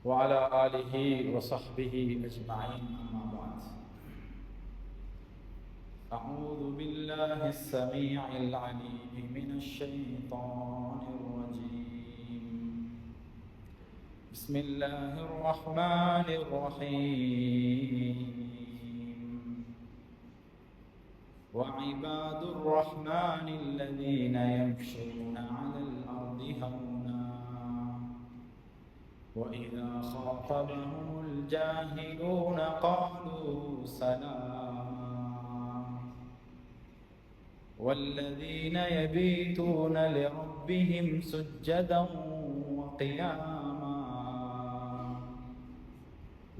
وعلى آله وصحبه أجمعين، أما بعد. أعوذ بالله السميع العليم من الشيطان الرجيم. بسم الله الرحمن الرحيم. وعباد الرحمن الذين يمشون على الأرض هونا وإذا خاطبهم الجاهلون قالوا سلاما والذين يبيتون لربهم سجدا وقياما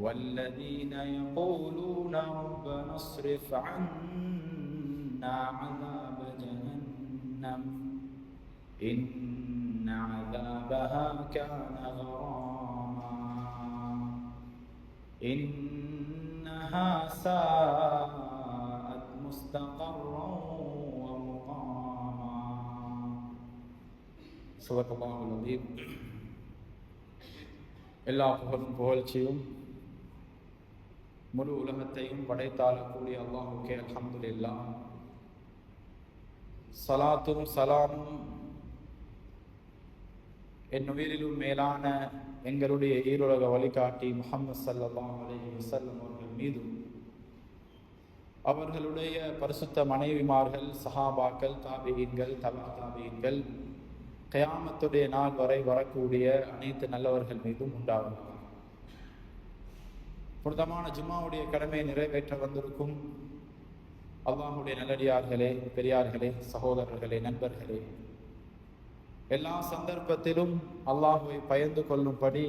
والذين يقولون ربنا اصرف عنا عذاب جهنم إن عذابها كان غراما إنها ساءت مستقرا ومقاما. صدق الله العظيم. எல்லா புகழும் புகழ்ச்சியும் முழு உலகத்தையும் படைத்தாளக்கூடிய அல்லாஹுக்கே அல்ஹம்துலில்லாஹ். சலாத்தும் சலாமும் என் உயிரிலும் மேலான எங்களுடைய ஈருலக வழிகாட்டி முஹம்மது ஸல்லல்லாஹு அலைஹி வஸல்லம் அவர்கள் மீதும், அவர்களுடைய பரிசுத்த மனைவிமார்கள், சஹாபாக்கள், தாபிஈன்கள், தபா தாபிஈன்கள், கியாமத்துடைய நாள் வரை வரக்கூடிய அனைத்து நல்லவர்கள் மீதும் உண்டாகும். புனிதமான ஜும்மாவுடைய கடமையை நிறைவேற்ற வந்திருக்கும் அல்லாஹ்வுடைய நல்லடியார்களே, பெரியார்களே, சகோதரர்களே, நண்பர்களே, எல்லா சந்தர்ப்பத்திலும் அல்லாஹ்வை பயந்து கொள்ளும்படி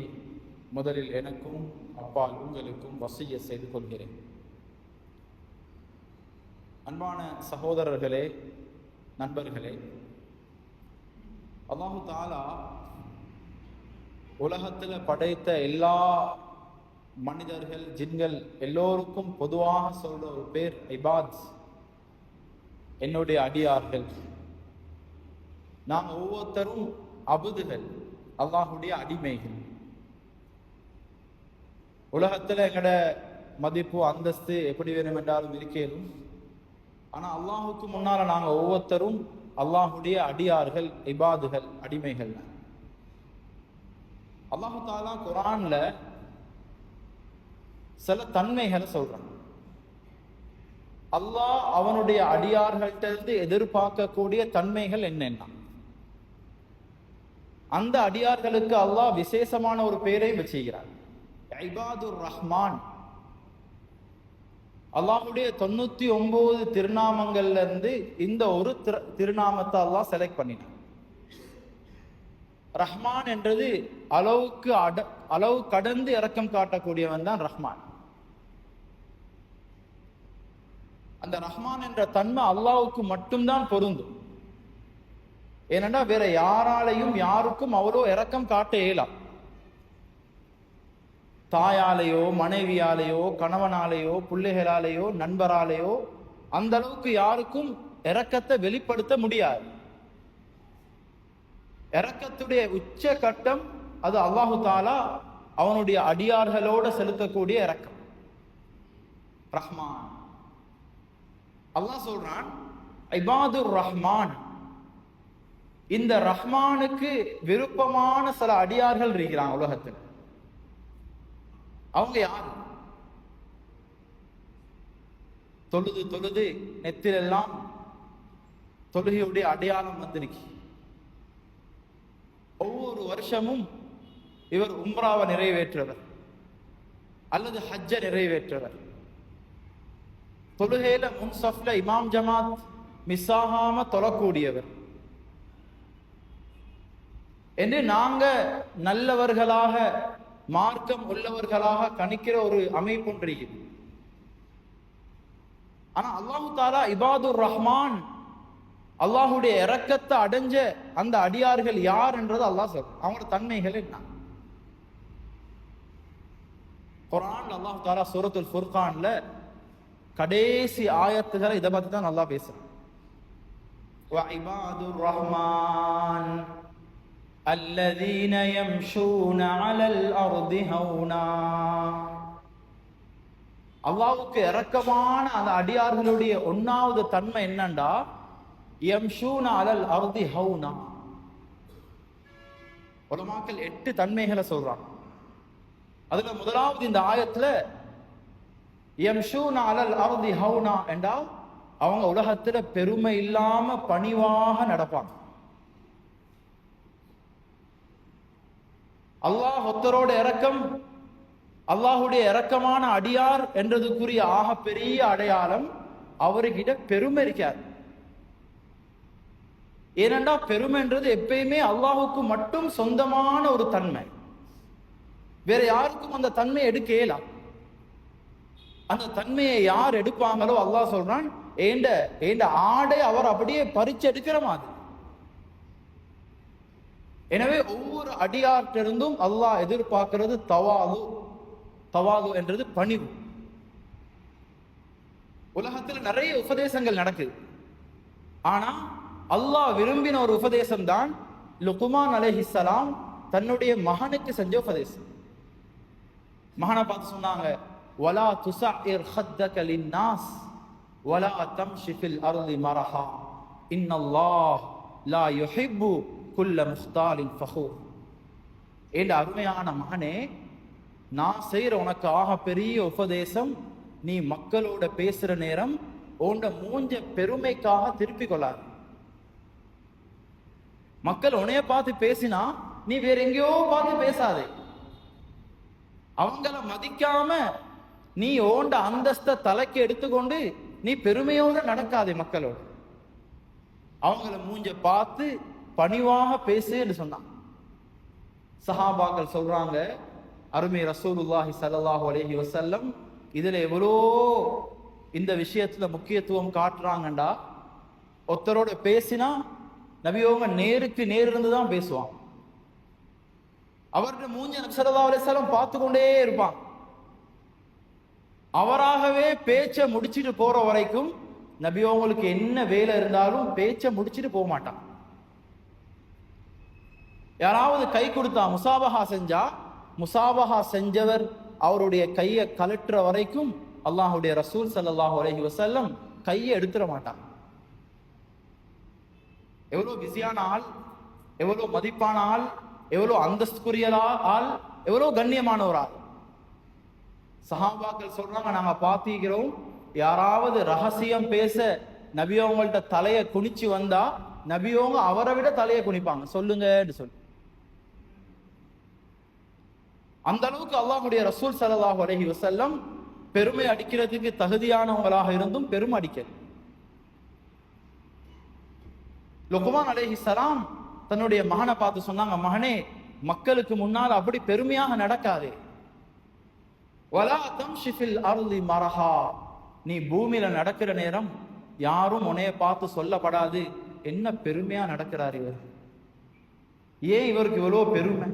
முதலில் எனக்கும் அப்பால் உங்களுக்கும் வசிய செய்து கொள்கிறேன். அன்பான சகோதரர்களே, நண்பர்களே, அல்லாஹு தஆலா உலகத்தில் படைத்த எல்லா மனிதர்கள், ஜின்கள் எல்லோருக்கும் பொதுவாக சொல்ற ஒரு பேர் இபாத், என்னுடைய அடியார்கள். நாங்கள் ஒவ்வொருத்தரும் அபுதுகள், அல்லாஹுடைய அடிமைகள். உலகத்தில் எங்கட மதிப்பு அந்தஸ்து எப்படி வேணும் என்றாலும் இருக்கேனும், ஆனால் அல்லாஹுக்கு முன்னால நாங்கள் ஒவ்வொருத்தரும் அல்லாஹுடைய அடியார்கள், இபாதுகள், அடிமைகள். அல்லாஹு தஆலா குர்ஆன்ல சில தன்மைகளை சொல்றான். அல்லாஹ் அவனுடைய அடியார்கள்ட்ட எதிர்பார்க்கக்கூடிய தன்மைகள் என்னென்ன, அந்த அடியார்களுக்கு அல்லாஹ் விசேஷமான ஒரு பெயரை வச்சுக்கிறார், இபாதுர் ரஹ்மான். அல்லாஹுடைய 99 திருநாமங்கள்ல இருந்து இந்த ஒரு திருநாமத்தை அல்லாஹ் செலக்ட் பண்ணினான். ரஹ்மான் என்றது அளவு கடந்து இரக்கம் காட்டக்கூடியவன் தான் ரஹ்மான். அந்த ரஹ்மான் என்ற தன்மை அல்லாஹ்வுக்கு மட்டும்தான் பொருந்தும். ஏனென்றா வேற யாராலையும் யாருக்கும் அவ்வளோ இரக்கம் காட்ட இயலாம். தாயாலேயோ, மனைவியாலேயோ, கணவனாலேயோ, பிள்ளைகளாலேயோ, நண்பராலேயோ அந்த அளவுக்கு யாருக்கும் இரக்கத்தை வெளிப்படுத்த முடியாது. இரக்கத்துடைய உச்ச கட்டம் அது அல்லாஹு தஆலா அவனுடைய அடியார்களோட செலுத்தக்கூடிய இரக்கம், ரஹ்மான். அல்லாஹ் சொல்றான் இபாதுர் ரஹ்மான். இந்த ரஹ்மானுக்கு விருப்பமான சில அடியார்கள் இருக்கிறாங்க உலகத்தில். அவங்க யாரு? தொழுது தொழுது நெத்திலெல்லாம் தொழுகையுடைய அடையாளம் வந்திருக்கு. ஒவ்வொரு வருஷமும் இவர் உம்ராவை நிறைவேற்றவர் அல்லது ஹஜ்ஜ நிறைவேற்றவர். தொழுகையில முன்சஃப்ல இமாம் ஜமாத் மிஸ்ஸாகாம தொழக்கூடியவர் என்று நாங்க நல்லவர்களாக, மார்க்கம் உள்ளவர்களாக கணிக்கிற ஒரு அமைப்பு ஒன்றிருக்கு. ஆனா அல்லாஹு தஆலா இபாதுர் ரஹ்மான், அல்லாஹுடைய இரக்கத்தை அடைஞ்ச அந்த அடியார்கள் யார் என்றது அல்லாஹ் சொல்றான். அவங்களோட தன்மைகள் என்ன? குர்ஆன்ல அல்லாஹ் தஆலா சூரத்துல் ஃபுர்கான்ல கடைசி ஆயத்துகளை இதை பத்தி தான் நல்லா பேசுறான். وعباد الرحمن அல்லதீன யம்ஷூன அலல் அர்தி ஹௌனா. அல்லாஹ்வுக்கு இரக்கமான அந்த அடியார்களுடைய ஒன்னாவது தன்மை என்னண்டா, யம்ஷூன அலல் அர்தி ஹௌனா. உலமாக்கள் 8 தன்மைகளை சொல்றாங்க. அதுல முதலாவது இந்த ஆயத்துல யம்ஷூன அலல் அர்தி ஹௌனா என்றால் அவங்க உலகத்துல பெருமை இல்லாம பணிவாக நடப்பாங்க. அல்லாஹ் ஒத்தரோட இரக்கம், அல்லாஹுடைய இரக்கமான அடியார் என்றதுக்குரிய ஆக பெரிய அடையாளம் அவர்கிட்ட பெருமை இருக்காது. ஏனென்றா பெருமைன்றது எப்பயுமே அல்லாஹுக்கு மட்டும் சொந்தமான ஒரு தன்மை, வேற யாருக்கும் அந்த தன்மையை எடுக்க இயலாது. அந்த தன்மையை யார் எடுப்பாங்களோ அல்லாஹ் சொல்றான், ஏண்ட ஆடை அவர் அப்படியே பறிச்சு எடுக்கிற மாதிரி. எனவே ஒவ்வொரு அடியார்ட்டிருந்தும் அல்லாஹ் எதிர்பார்க்கிறது தவாது. தவாது என்றது பணிவு. உலகத்தில் நிறைய உபதேசங்கள் நடக்குது. ஆனா அல்லாஹ் விரும்பின ஒரு உபதேசம் தான் லுக்மான் அலைஹிஸ்ஸலாம் தன்னுடைய மகனுக்கு செஞ்ச உபதேசம். மகனை பார்த்து சொன்னாங்க, வலா துஸஇர் ஹத்தக லின்னாஸ் வலா தம்ஷி ஃபில் அர்தி மரஹா இன்னல்லாஹ் லா யுஹிப்பு குல்ல முக்தாலின் ஃபஹூர். என்ற அருமையான மகனே, நான் செய்யற உனக்கு ஆக பெரிய உபதேசம், நீ மக்களோட பேசுற நேரம் உன்ட மூஞ்ச பெருமைக்காக திருப்பி கொள்ளாது. மக்கள் உன்னைய பார்த்து பேசினா நீ வேற எங்கேயோ பார்த்து பேசாதே. அவங்கள மதிக்காம நீ ஓண்ட அந்தஸ்த தலைக்கு எடுத்துக்கொண்டு நீ பெருமையோட நடக்காதே. மக்களோட அவங்கள மூஞ்ச பார்த்து பணிவாக பேசுன்னு சொன்னான். சஹாபாக்கள் சொல்றாங்க, அருமை ரசூலுல்லாஹி ஸல்லல்லாஹு அலைஹி வஸல்லம் இதுல எவ்வளோ இந்த விஷயத்துல முக்கியத்துவம் காட்டுறாங்கண்டா, ஒருத்தரோட பேசினா நபியோங்க நேருக்கு நேர் இருந்துதான் பேசுவான். அவருடைய மூஞ்ச நபி ஸல்லல்லாஹு அலைஹி வஸல்லம் பார்த்து கொண்டே இருப்பான். அவராகவே பேச்ச முடிச்சிட்டு போற வரைக்கும் நபியோங்களுக்கு என்ன வேலை இருந்தாலும் பேச்ச முடிச்சிட்டு போக மாட்டான். யாராவது கை கொடுத்தா முசாபஹா செஞ்சா, முசாபஹா செஞ்சவர் அவருடைய கையை கலட்டுற வரைக்கும் அல்லாஹுடைய ரசூல் ஸல்லல்லாஹு அலைஹி வஸல்லம் கையை எடுத்துட மாட்டான். எவ்வளவு பிஸியான ஆள், எவ்வளவு மதிப்பான ஆள், எவ்வளவு அந்தஸ்துக்குரிய ஆள், எவ்வளவு கண்ணியமான ஒரு ஆள். சஹாபாக்கள் சொல்றாங்க, நாங்க பாத்திக்கிறோம், யாராவது ரகசியம் பேச நபியவங்கள்ட்ட தலையை குனிச்சு வந்தா நபியவங்க அவரை விட தலையை குனிப்பாங்க, சொல்லுங்கன்னு சொல்லி. அந்த அளவுக்கு அல்லாஹ்வுடைய ரசூல் ஸல்லல்லாஹு அலைஹி வஸல்லம் பெருமை அடிக்கிறதுக்கு தகுதியானவங்களாக இருந்தும் பெருமை அடிக்க. லுக்மான் அலைஹிஸ்ஸலாம் தன்னுடைய மகனை பார்த்து சொன்னாங்க, மகனே, மக்களுக்கு முன்னால் அப்படி பெருமையாக நடக்காதே. வலா தம்ஷி ஃபில் அர்தி மரஹா, நீ பூமியில நடக்கிற நேரம் யாரும் உன்னைய பார்த்து சொல்லப்படாது, என்ன பெருமையா நடக்கிறார் இவர், ஏன் இவருக்கு இவ்வளவு பெருமை,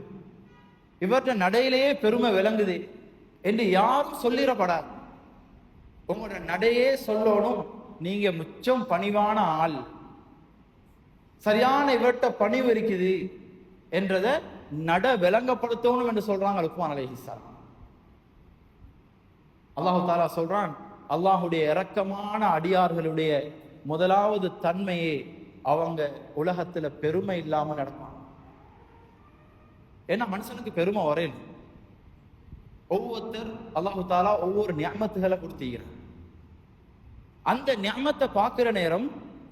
இவர்கிட்ட நடையிலேயே பெருமை விளங்குது என்று யாரும் சொல்லிடப்படாது. உங்களோட நடையே சொல்லணும், நீங்க மிச்சம் பணிவான ஆள், சரியான இவர்கிட்ட பணிவு இருக்குது என்றத நட விளங்கப்படுத்தணும் என்று சொல்றாங்க லுக்மான் அலைஹிஸ்ஸலாம். அல்லாஹு தாலா சொல்றான், அல்லாஹுடைய இரக்கமான அடியார்களுடைய முதலாவது தன்மையே அவங்க உலகத்துல பெருமை இல்லாம நடப்பாங்க. ஏன்னா மனுஷனுக்கு பெருமை வரையில் ஒவ்வொருத்தர் அல்லாஹு தாலா ஒவ்வொரு நியமத்துகளை கொடுத்தீங்க. அந்த நியமத்தை பார்க்கிற நேரம்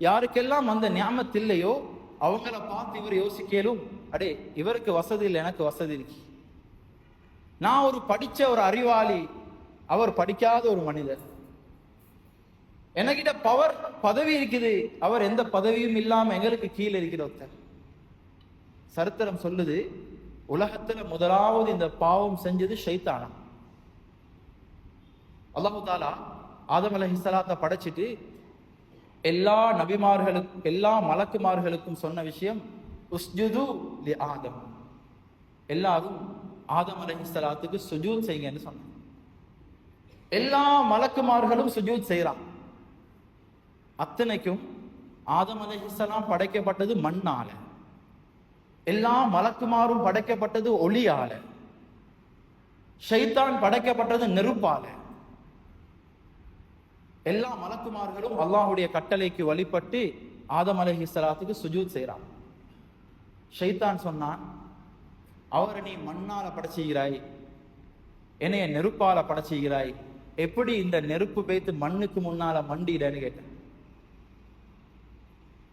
யாருக்கெல்லாம் அந்த நியமத்து இல்லையோ அவங்கள பார்த்து இவர் யோசிக்கலும், அடே இவருக்கு வசதி இல்லை, எனக்கு வசதி இருக்கு. நான் ஒரு படிச்ச ஒரு அறிவாளி, அவர் படிக்காத ஒரு மனிதர். என்கிட்ட பவர் பதவி இருக்குது, அவர் எந்த பதவியும் இல்லாம எங்களுக்கு கீழே இருக்கிற ஒருத்தர். சரித்திரம் சொல்லுது, உலகத்துல முதலாவது இந்த பாவம் செஞ்சது ஷைத்தானா. அல்லாஹு தாலா ஆதம் அலைஹிஸ்ஸலாத்தை படைச்சிட்டு எல்லா நபிமார்களுக்கும் எல்லா மலக்குமார்களுக்கும் சொன்ன விஷயம், உஸ்ஜுது லி ஆதம், எல்லாரும் ஆதம் அலைஹிஸ்ஸலாத்துக்கு சுஜூத் செய்யுங்கன்னு சொன்னாங்க. எல்லா மலக்குமார்களும் சுஜூத் செய்யறான். அத்தனைக்கும் ஆதம் அலைஹிஸ்ஸலாம் படைக்கப்பட்டது மண்ணால. எல்லா மலக்குமாரும் படைக்கப்பட்டது ஒளியால, ஷைத்தான் படைக்கப்பட்டது நெருப்பால. எல்லா மலக்குமார்களும் அல்லாஹுடைய கட்டளைக்கு வழிபட்டு ஆதம் அலைஹிஸ்ஸலாத்துக்கு சுஜூத் செய்றான். ஷைத்தான் சொன்னான், அவரை நீ மண்ணால படைச்சுகிறாய், என்னைய நெருப்பால படைச்சுகிறாய், எப்படி இந்த நெருப்பு பேத்து மண்ணுக்கு முன்னால மண்டிடன்னு கேட்டான்.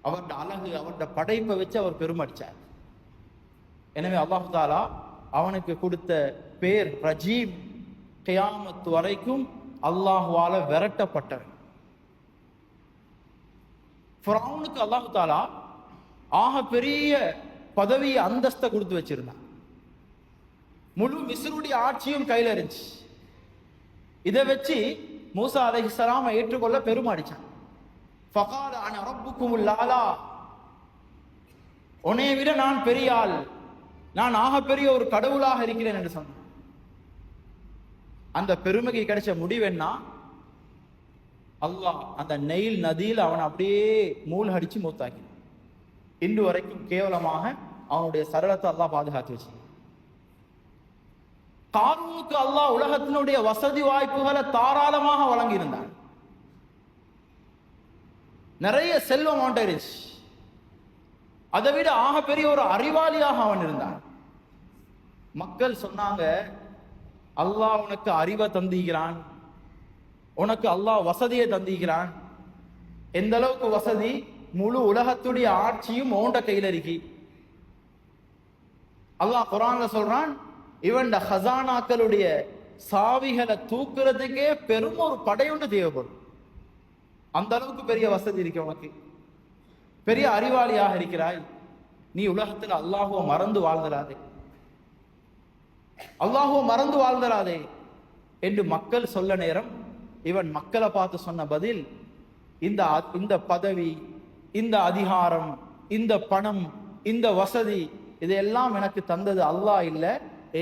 அவருடைய அழகு, அவருடைய படைப்பை வச்சு அவர் பெருமடிச்சார். எனவே அல்லாஹ் தாலா அவனுக்கு கொடுத்த பேர் ரஜீம். கியாமத் வரைக்கும் அல்லாஹுவால விரட்டப்பட்டவன். ஃபிரௌனுக்கு அல்லாஹ் தாலா ஆக பெரிய பதவி அந்தஸ்தை கொடுத்து வச்சிருந்தான். முழு மிஸ்ருடைய ஆட்சியும் கையில இருந்துச்சு. இதை வச்சு மூசா அலைஹிஸ்ஸலாமை ஏற்றுக்கொள்ள பெருமாடிச்சான். ஃபகால அன ரப்புக்குமுல் ஆலா, உன்னை விட நான் பெரிய ஆள், நான் ஆக பெரிய ஒரு கடவுளாக இருக்கிறேன் என்று சொன்னான். அந்த பெருமைக்கு கிடைச்ச முடிவு என்ன? அல்லாஹ் அந்த நெயில் நதியில் அவனை அப்படியே மூழ்கடிச்சு மூத்தாக்கி இன்று வரைக்கும் கேவலமாக அவனுடைய சரளத்தை அல்லாஹ் பாதுகாத்து வச்சு. காரூனுக்கு அல்லாஹ் உலகத்தினுடைய வசதி வாய்ப்புகளை தாராளமாக வழங்கியிருந்தான். நிறைய செல்வம் அவன்கிட்ட இருந்துச்சு. அதை விட ஆக பெரிய ஒரு அறிவாளியாக அவன் இருந்தான். மக்கள் சொன்னாங்க, அல்லாஹ் உனக்கு அறிவை தந்திக்கிறான், உனக்கு அல்லாஹ் வசதியை தந்திக்கிறான். எந்த அளவுக்கு வசதி? முழு உலகத்துடைய ஆட்சியும் ஓண்ட கையில இருக்கு. அல்லாஹ் குர்ஆன்ல சொல்றான், இவன் ஹசானாக்களுடைய சாவிகளை தூக்குறதுக்கே பெரும் ஒரு படையொன்று தேவைப்படும். அந்த அளவுக்கு பெரிய வசதி இருக்கு உனக்கு, பெரிய அறிவாளியாக இருக்கிறாய். நீ உலகத்தில் அல்லாஹுவ மறந்து வாழ்ந்துடாதே, அல்லாஹுவ மறந்து வாழ்ந்துடாதே என்று மக்கள் சொல்ல நேரம் இவன் மக்களை பார்த்து சொன்ன பதில், இந்த பதவி, இந்த அதிகாரம், இந்த பணம், இந்த வசதி, இதெல்லாம் எனக்கு தந்தது அல்லாஹ் இல்ல,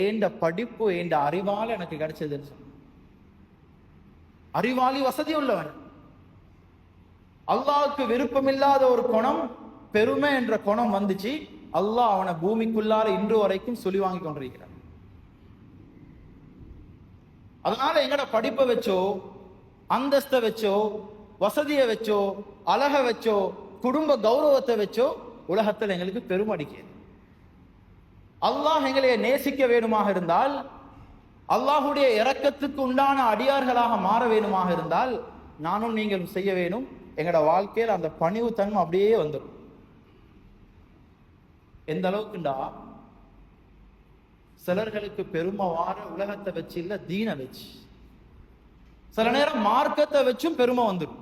ஏண்ட படிப்பு, ஏண்ட அறிவால எனக்கு கிடைச்சதுன்னு சொன்ன. அறிவாளி, வசதி உள்ளவன். அல்லாஹ்வுக்கு விருப்பமில்லாத ஒரு குணம், பெருமை என்ற குணம் வந்துச்சு. அல்லாஹ் அவனை பூமிக்குள்ளார இன்று வரைக்கும் சொல்லி வாங்கி கொண்டிருக்கிறான். அதனால எங்கட படிப்பை வச்சோ, அந்தஸ்தை வச்சோ, வசதியை வச்சோ, அழக வச்சோ, குடும்ப கௌரவத்தை வச்சோ உலகத்தில் எங்களுக்கு பெருமடிக்கிறது. அல்லாஹ் எங்களை நேசிக்க வேணுமாக இருந்தால், அல்லாஹுடைய இரக்கத்துக்கு உண்டான அடியார்களாக மாற வேணுமாக இருந்தால், நானும் நீங்களும் செய்ய வேணும். எங்களோட வாழ்க்கையில் அந்த பணிவு தன்மை அப்படியே வந்துடும். எந்த அளவுக்குண்டா, சிலர்களுக்கு பெருமை வார உலகத்தை வச்சு இல்ல, தீனை வச்சு, சில நேரம் மார்க்கத்தை வச்சும் பெருமை வந்துடும்.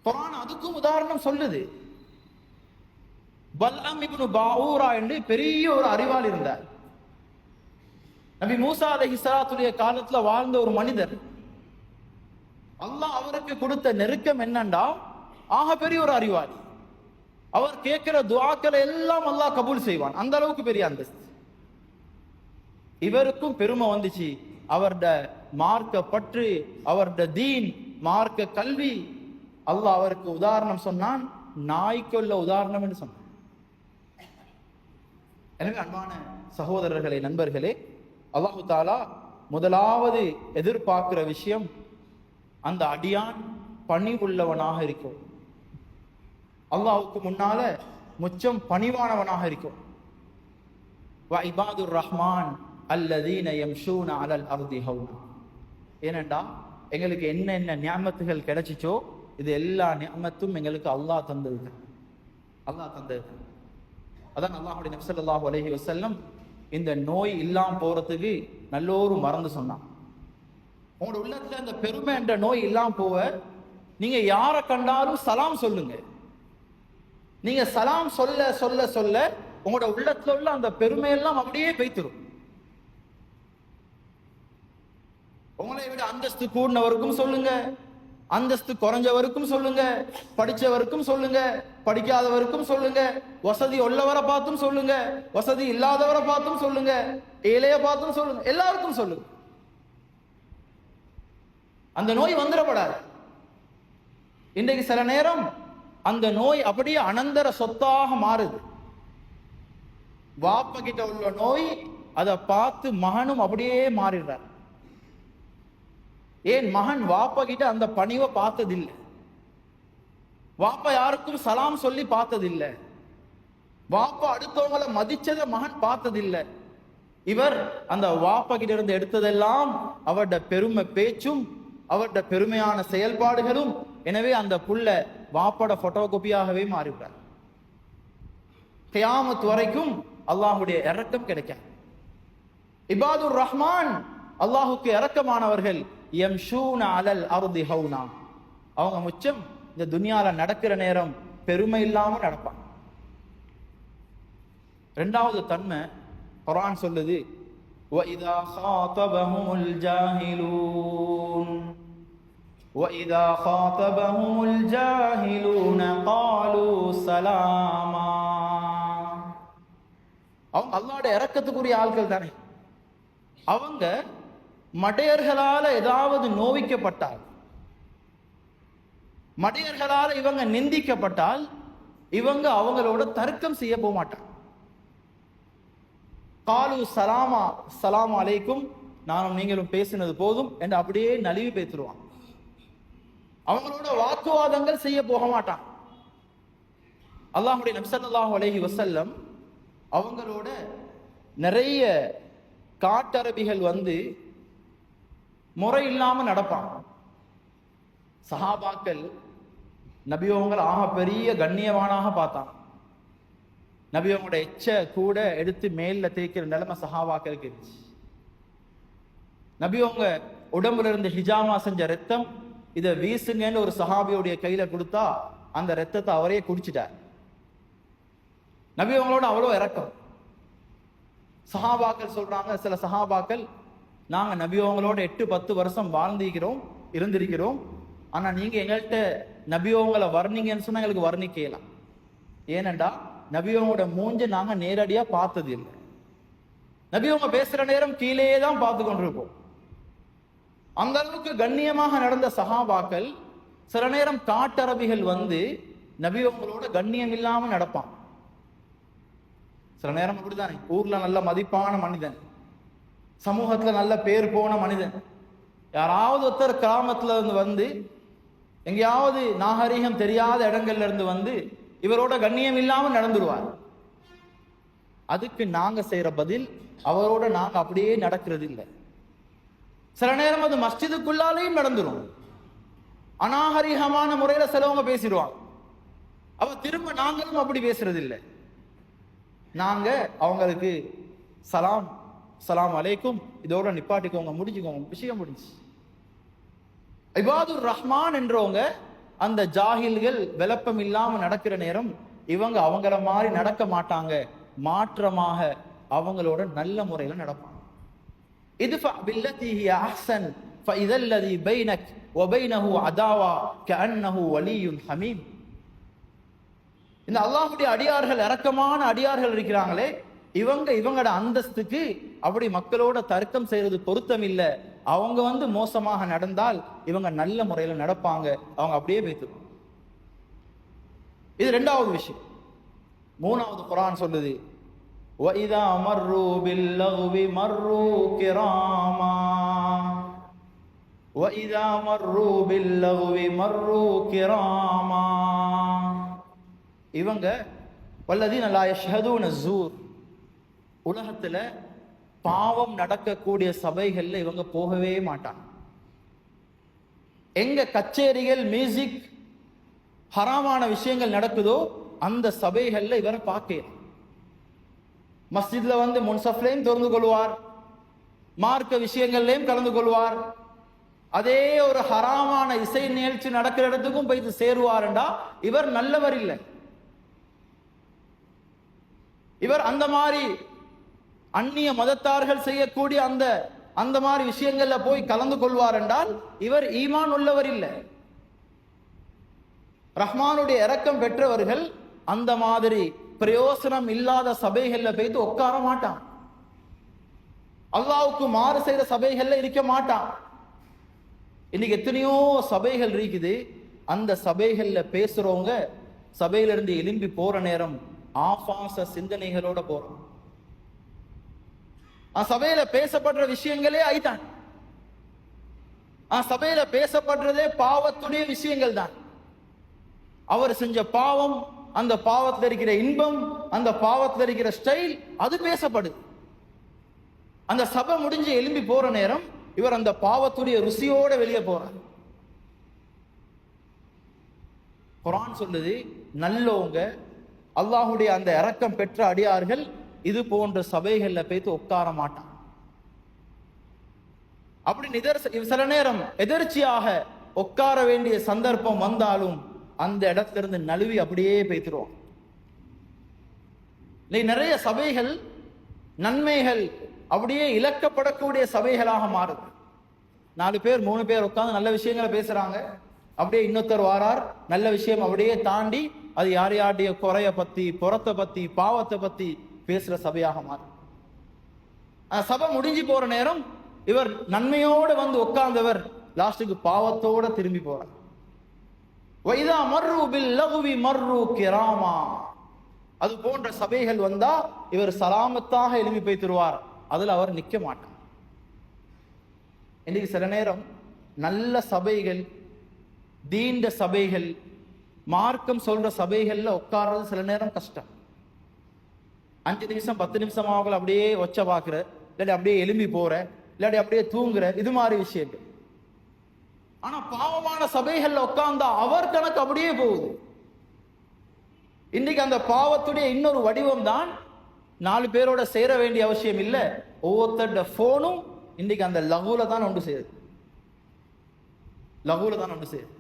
குர்ஆன் அதுக்கும் உதாரணம் சொல்லுது. பல்அம் இப்னு பாஊரா என்று பெரிய ஒரு அறிவாளி இருந்தார். நபி மூசா அலைஹிஸ்ஸலாத்துடைய காலத்துல வாழ்ந்த ஒரு மனிதர். அல்லாஹ் அவருக்கு கொடுத்த நெருக்கம் என்னண்டா, ஆக பெரிய ஒரு அறிவாளி. அவர் கேட்கிற துஆக்களை எல்லாம் அல்லாஹ் கபூல் செய்வான். அந்த அளவுக்கு பெரிய அந்தஸ்து. இவருக்கும் பெருமை வந்துச்சு. அவருடைய மார்க்க பற்று, அவருடைய தீன், மார்க்க கல்வி. அல்லாஹ் அவருக்கு உதாரணம் சொன்னான், நாய்க்குள்ள உதாரணம் என்று சொன்னான். எனவே அன்பான சகோதரர்களே, நண்பர்களே, அல்லாஹு தாலா முதலாவது எதிர்பார்க்கிற விஷயம், அந்த அடியான் பணிவுள்ளவனாக இருக்கும். அல்லாஹ்வுக்கு முன்னால முச்சம் பணிவானவனாக இருக்கும். வ இபாதுர் ரஹ்மான் அல்லதீன யம்ஷூன அலல் அர்தி ஹௌனா. ஏனண்டா எங்களுக்கு என்ன நியாமத்துகள் கிடைச்சிச்சோ இது எல்லா நியாமத்தும் எங்களுக்கு அல்லாஹ் தந்தது. அல்லாஹ் தந்தது. அதான் அல்லாஹ்வுடைய நபி ஸல்லல்லாஹு அலைஹி வஸல்லம் இந்த நோய் இல்லாம போறதுக்கு நல்லோரு மறந்து சொன்னான். உங்களோட உள்ளத்துல அந்த பெருமை என்ற நோய் இல்லாம போவ, நீங்க யாரை கண்டாலும் சலாம் சொல்லுங்க. நீங்க சலாம் சொல்ல சொல்ல சொல்ல உங்களோட உள்ளத்துல உள்ள அந்த பெருமை எல்லாம் அப்படியே பெய்த்திரும். உங்களை விட அந்தஸ்து கூடினவருக்கும் சொல்லுங்க, அந்தஸ்து குறைஞ்சவருக்கும் சொல்லுங்க, படிச்சவருக்கும் சொல்லுங்க, படிக்காதவருக்கும் சொல்லுங்க, வசதி உள்ளவரை பார்த்தும் சொல்லுங்க, வசதி இல்லாதவரை பார்த்தும் சொல்லுங்க, ஏழைய பார்த்தும் சொல்லுங்க, எல்லாருக்கும் சொல்லுங்க. அந்த நோய் வந்துடப்படாது. இன்றைக்கு சில நேரம் அந்த நோய் அப்படியே அனந்தர சொத்தாக மாறுது. வாப்ப கிட்ட உள்ள நோய் அதை பார்த்து மகனும் அப்படியே மாறிடுறார். ஏன்? மகன் வாப்ப கிட்ட அந்த பணிவை பார்த்ததில்லை. வாப்பா யாருக்கும் சலாம் சொல்லி பார்த்ததில்லை. வாப்பா அடுத்தவங்களை மதிச்சதை மகன் பார்த்ததில்லை. இவர் அந்த வாப்பா கிட்ட இருந்து எடுத்ததெல்லாம் அவருடைய பெருமை பேச்சும் அவருடைய பெருமையான செயல்பாடுகளும். எனவே அந்த புள்ள வாப்போட போட்டோ காப்பியாகவே மாறிவிட்டார். கியாமத் வரைக்கும் அல்லாஹுடைய இரக்கம் கிடைக்காது. இபாதுர் ரஹ்மான் அல்லாஹுக்கு இரக்கமானவர்கள். யம்ஷூன அலல் அர்தி ஹௌனா, அவங்க முச்சம் இந்த துனியால நடக்கிற நேரம் பெருமை இல்லாம நடப்பாங்க. இரண்டாவது தன்மை குர்ஆன் சொல்லுது, وَإِذَا خَاطَبَهُمُ الْجَاهِلُونَ وَإِذَا خَاطَبَهُمُ الْجَاهِلُونَ قَالُوا سَلَامًا. அவங்க அல்லாஹ்வுடைய இரக்கத்துக்குரிய ஆட்கள் தானே. அவங்க மடையர்களால ஏதாவது நோவிக்கப்பட்டால், மடையர்களால இவங்க நிந்திக்கப்பட்டால், இவங்க அவங்களோட தர்க்கம் செய்ய போக மாட்டாங்க. காலு சலாமா, சலாம் அலைக்கும், நானும் நீங்களும் பேசினது போதும் என்று அப்படியே நலிவு பேத்துருவான். அவங்களோட வாக்குவாதங்கள் செய்ய போக மாட்டான். அல்லாஹ்வுடைய நபி ஸல்லல்லாஹு அலைஹி வஸல்லம் அவங்களோட நிறைய காட்டரபிகள் வந்து முறை இல்லாம நடப்பாங்க. சஹாபாக்கள் நபியவங்களை ஆக பெரிய கண்ணியவானாக பார்த்தாங்க. நபியவங்களோட எச்ச கூட எடுத்து மேல தேய்க்கிற நிலைமை சஹாபாக்களுக்கு இருந்துச்சு. நபியவங்க உடம்புல இருந்து ஹிஜாமா செஞ்ச ரத்தம் இதை வீசுங்கன்னு ஒரு சஹாபியோடைய கையில கொடுத்தா அந்த ரத்தத்தை அவரே குடிச்சிட்டார். நபியவங்களோட அவ்வளோ இரக்கம். சஹாபாக்கள் சொல்றாங்க, சில சஹாபாக்கள், நாங்க நபியவங்களோட 8-10 வருஷம் வாழ்ந்திருக்கிறோம், இருந்திருக்கிறோம். ஆனா நீங்க எங்கள்கிட்ட நபியவங்களை வர்ணிங்கன்னு சொன்னா எங்களுக்கு வர்ணிக்கலாம். ஏனண்டா நபியவங்களோட மூஞ்ச நாங்க நேரடியா பார்த்தது இல்லை. நபியவங்க பேசுற நேரம் கீழே தான் பார்த்து கொண்டிருப்போம். அந்த அளவுக்கு கண்ணியமாக நடந்த சஹாபாக்கள் சில நேரம் காட்டரபிகள் வந்து நபியவங்களோட கண்ணியம் இல்லாம நடப்பான். சில நேரம் அப்படித்தானே, ஊர்ல நல்ல மதிப்பான மனிதன், சமூகத்துல நல்ல பேர் போன மனிதன், யாராவது ஒருத்தர் கிராமத்துல இருந்து வந்து எங்கேயாவது நாகரீகம் தெரியாத இடங்கள்ல இருந்து வந்து இவரோட கண்ணியம் இல்லாம நடந்துருவார். அதுக்கு நாங்க செய்யற பதில் அவரோட நாங்க அப்படியே நடக்கிறது இல்லை. சில நேரம் அது மஸ்ஜிதுக்குள்ளாலையும் நடந்துரும். அநாகரிகமான முறையில சிலவங்க பேசிடுவாங்க. அவ திரும்ப நாங்களும் அப்படி பேசுறது இல்லை. நாங்க அவங்களுக்கு சலாம், சலாம் அலைக்கும், இதோட நிப்பாட்டிக்கோங்க, முடிச்சுக்கோங்க, விஷயம் முடிஞ்சு. இபாதுர் ரஹ்மான் என்றவங்க அந்த ஜாஹில்கள் விளப்பம் இல்லாம நடக்கிற நேரம் இவங்க அவங்கள மாதிரி நடக்க மாட்டாங்க. மாற்றமாக அவங்களோட நல்ல முறையில நடப்பாங்க. இத்ஃபா பில்லதி ஹிய அஹ்ஸன் ஃபஇதல்லதி பைனக் வ பைனஹு அதாவா கஅன்னஹு வலியுன் ஹமீம். இந்த அல்லாஹ்வுடைய அடியார்கள், இரக்கமான அடியார்கள் இருக்கிறாங்களே, இவங்களோட அந்தஸ்துக்கு அப்படி மக்களோட தர்க்கம் செய்யறது பொருத்தம் இல்லை. அவங்க வந்து மோசமாக நடந்தால் இவங்க நல்ல முறையில நடப்பாங்க, அவங்க அப்படியே பேசுவாங்க. இது இரண்டாவது விஷயம். மூணாவது குர்ஆன் சொல்லுது, وَإِذَا مَرُّوا بِاللَّغْوِ مَرُّوا كِرَامًا وَإِذَا مَرُّوا بِاللَّغْوِ مَرُّوا كِرَامًا. இவங்க வல்லதீன லா யஷ்ஹதூன ஸூர், உலகத்துல பாவம் நடக்கக்கூடிய சபைகள்ல இவங்க போகவே மாட்டாங்க. எங்க கச்சேரிகள், மியூசிக், ஹராமான விஷயங்கள் நடக்குதோ அந்த சபைகள்ல இவரை பார்க்கலாம். மஸ்ஜித்ல வந்து முன்சஃப்லையும் திறந்து கொள்வார், மார்க்க விஷயங்கள்லையும் கலந்து கொள்வார். அதே ஒரு ஹராமான இசை நிகழ்ச்சி நடக்கிற இடத்துக்கும் போயிட்டு சேருவாருண்டா இவர் நல்லவர் இல்லை. இவர் அந்த மாதிரி அந்நிய மதத்தார்கள் செய்யக்கூடிய அந்த மாதிரி விஷயங்கள்ல போய் கலந்து கொள்வார் என்றால் இவர் ஈமான் உள்ளவர் இல்லை. ரஹ்மானுடைய இரக்கம் பெற்றவர்கள் அந்த மாதிரி பிரயோசனம் இல்லாத சபைகள்ல போய்த்து உட்கார மாட்டான். அல்லாஹ்வுக்கு மாறு செய்யற சபைகள்ல இருக்க மாட்டான். இன்னைக்கு எத்தனையோ சபைகள் இருக்குது. அந்த சபைகள்ல பேசுறவங்க சபையிலிருந்து எழும்பி போற நேரம் ஆபாச சிந்தனைகளோட போறோம். சபையில பேசப்படுற விஷயங்களே ஐதான். சபையில பேசப்படுறதே பாவத்துடைய விஷயங்கள் தான். அவர் செஞ்ச பாவம், அந்த பாவத்தில் இருக்கிற இன்பம், அந்த பாவத்தில் இருக்கிற ஸ்டைல், அது பேசப்படுது. அந்த சபை முடிஞ்சு எழும்பி போற நேரம் இவர் அந்த பாவத்துடைய ருசியோட வெளியே போறார். குர்ஆன் சொல்லுது, நல்லவங்க அல்லாஹ்வுடைய அந்த இரக்கம் பெற்ற அடியார்கள் இது போன்ற சபைகள்ல போய்த்து உட்கார மாட்டான். அப்படி சில நேரம் எதிர்ச்சியாக உட்கார வேண்டிய சந்தர்ப்பம் வந்தாலும் அந்த இடத்திலிருந்து நழுவி அப்படியே பேத்துருவோம். நிறைய சபைகள் நன்மைகள் அப்படியே இழக்கப்படக்கூடிய சபைகளாக மாறுது. 4 பேர் 3 பேர் உட்கார்ந்து நல்ல விஷயங்களை பேசுறாங்க, அப்படியே இன்னொருத்தர் வாரார், நல்ல விஷயம் அப்படியே தாண்டி அது யார் யாருடைய குறைய பத்தி, புறத்தை பத்தி, பாவத்தை பத்தி பேசுற சபையாக மாறும். சபை முடிஞ்சு போற நேரம் இவர் நன்மையோடு வந்து உட்கார்ந்தவர் லாஸ்டுக்கு பாவத்தோட திரும்பி போறார். வைதா மர்ரு பில் லகுவி மர்ரு கிராமா. அது போன்ற சபைகள் வந்தா இவர் சலாமத்தாக எழுப்பி போய் தருவார், அதுல அவர் நிக்க மாட்டார். இன்னைக்கு சில நேரம் நல்ல சபைகள், தீண்ட சபைகள், மார்க்கம் சொல்ற சபைகள்ல உட்கார்றது சில நேரம் கஷ்டம். 5 நிமிஷம் 10 நிமிஷம் ஆகல அப்படியே ஒச்ச பாக்குற, இல்லாட்டி அப்படியே எலும்பி போற, இல்லாட்டி அப்படியே தூங்குற, இது மாதிரி விஷயங்கள். ஆனா பாவமான சபைகள்ல உட்கார்ந்தா அவர் கணக்கு அப்படியே போகுது. இன்னைக்கு அந்த பாவத்துடைய இன்னொரு வடிவம் தான் 4 பேரோட சேர வேண்டிய அவசியம் இல்லை. ஒவ்வொருத்தருடைய போனும் இன்னைக்கு அந்த லகுல தான் ஒன்று சேருது. லகுல தான் ஒன்று சேருது.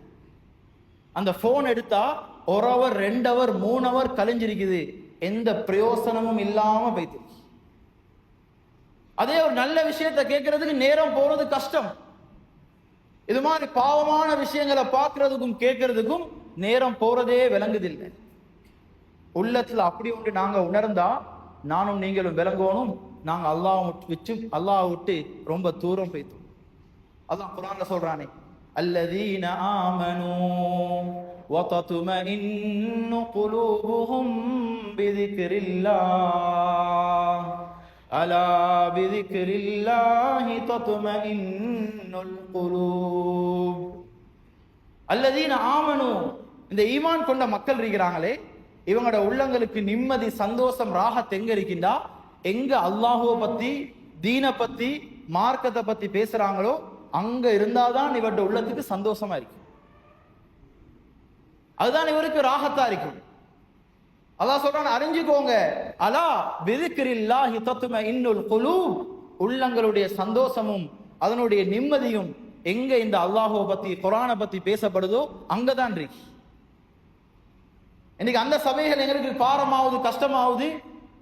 அந்த போன் எடுத்தா 1 ஹவர் 2 ஹவர் 3 ஹவர் கழிஞ்சிருக்குது, எந்த பிரயோசனமும் இல்லாம போயிட்டு. அதே ஒரு நல்ல விஷயத்தை கேட்கறதுக்கு நேரம் போறது கஷ்டம். இது மாதிரி பாவமான விஷயங்களை பார்க்கறதுக்கும் கேட்கறதுக்கும் நேரம் போறதே விளங்குதில்லை. உள்ளத்துல அப்படி ஒன்று நாங்க உணர்ந்தா நானும் நீங்களும் விளங்கணும், நாங்க அல்லாஹ் விட்டு ரொம்ப தூரம் போய்த்தோம். அல்லாஹ் குர்ஆன்ல சொல்றானே, அல்லதீன ஆமனூ வதத்மஇன்னு குலூபுஹும் பிதிக்ரில்லாஹ் அலா பிதிக்ரில்லாஹி தத்மஇன்னுல் குலூப். அல்லதீன ஆமனூ, இந்த ஈமான் கொண்ட மக்கள் இருக்கிறாங்களே, இவங்களோட உள்ளங்களுக்கு நிம்மதி, சந்தோஷம், ராஹத் எங்க இருக்கின்றா? எங்க அல்லாஹுவை பத்தி, தீனை பத்தி, மார்க்கத்தை பத்தி பேசுறாங்களோ அங்க இருந்தாதான் இவருடைய உள்ளத்துக்கு சந்தோஷமா இருக்கும். அதுதான் இவருக்கு ராஹத்தா இருக்கும். அல்லாஹ் சொல்றான், அறிஞ்சுக்கோங்க, அலா பிதிக்ரில்லாஹி தத்மஇன்னுல் குலூப், உள்ளங்களுடைய சந்தோஷமும் அதனுடைய நிம்மதியும் எங்க இந்த அல்லாஹுவை பத்தி, குர்ஆனை பத்தி பேசப்படுதோ அங்கதான் இருக்கு. இன்னைக்கு அந்த சபைகள் எங்களுக்கு பாரமாவது, கஷ்டமாவது,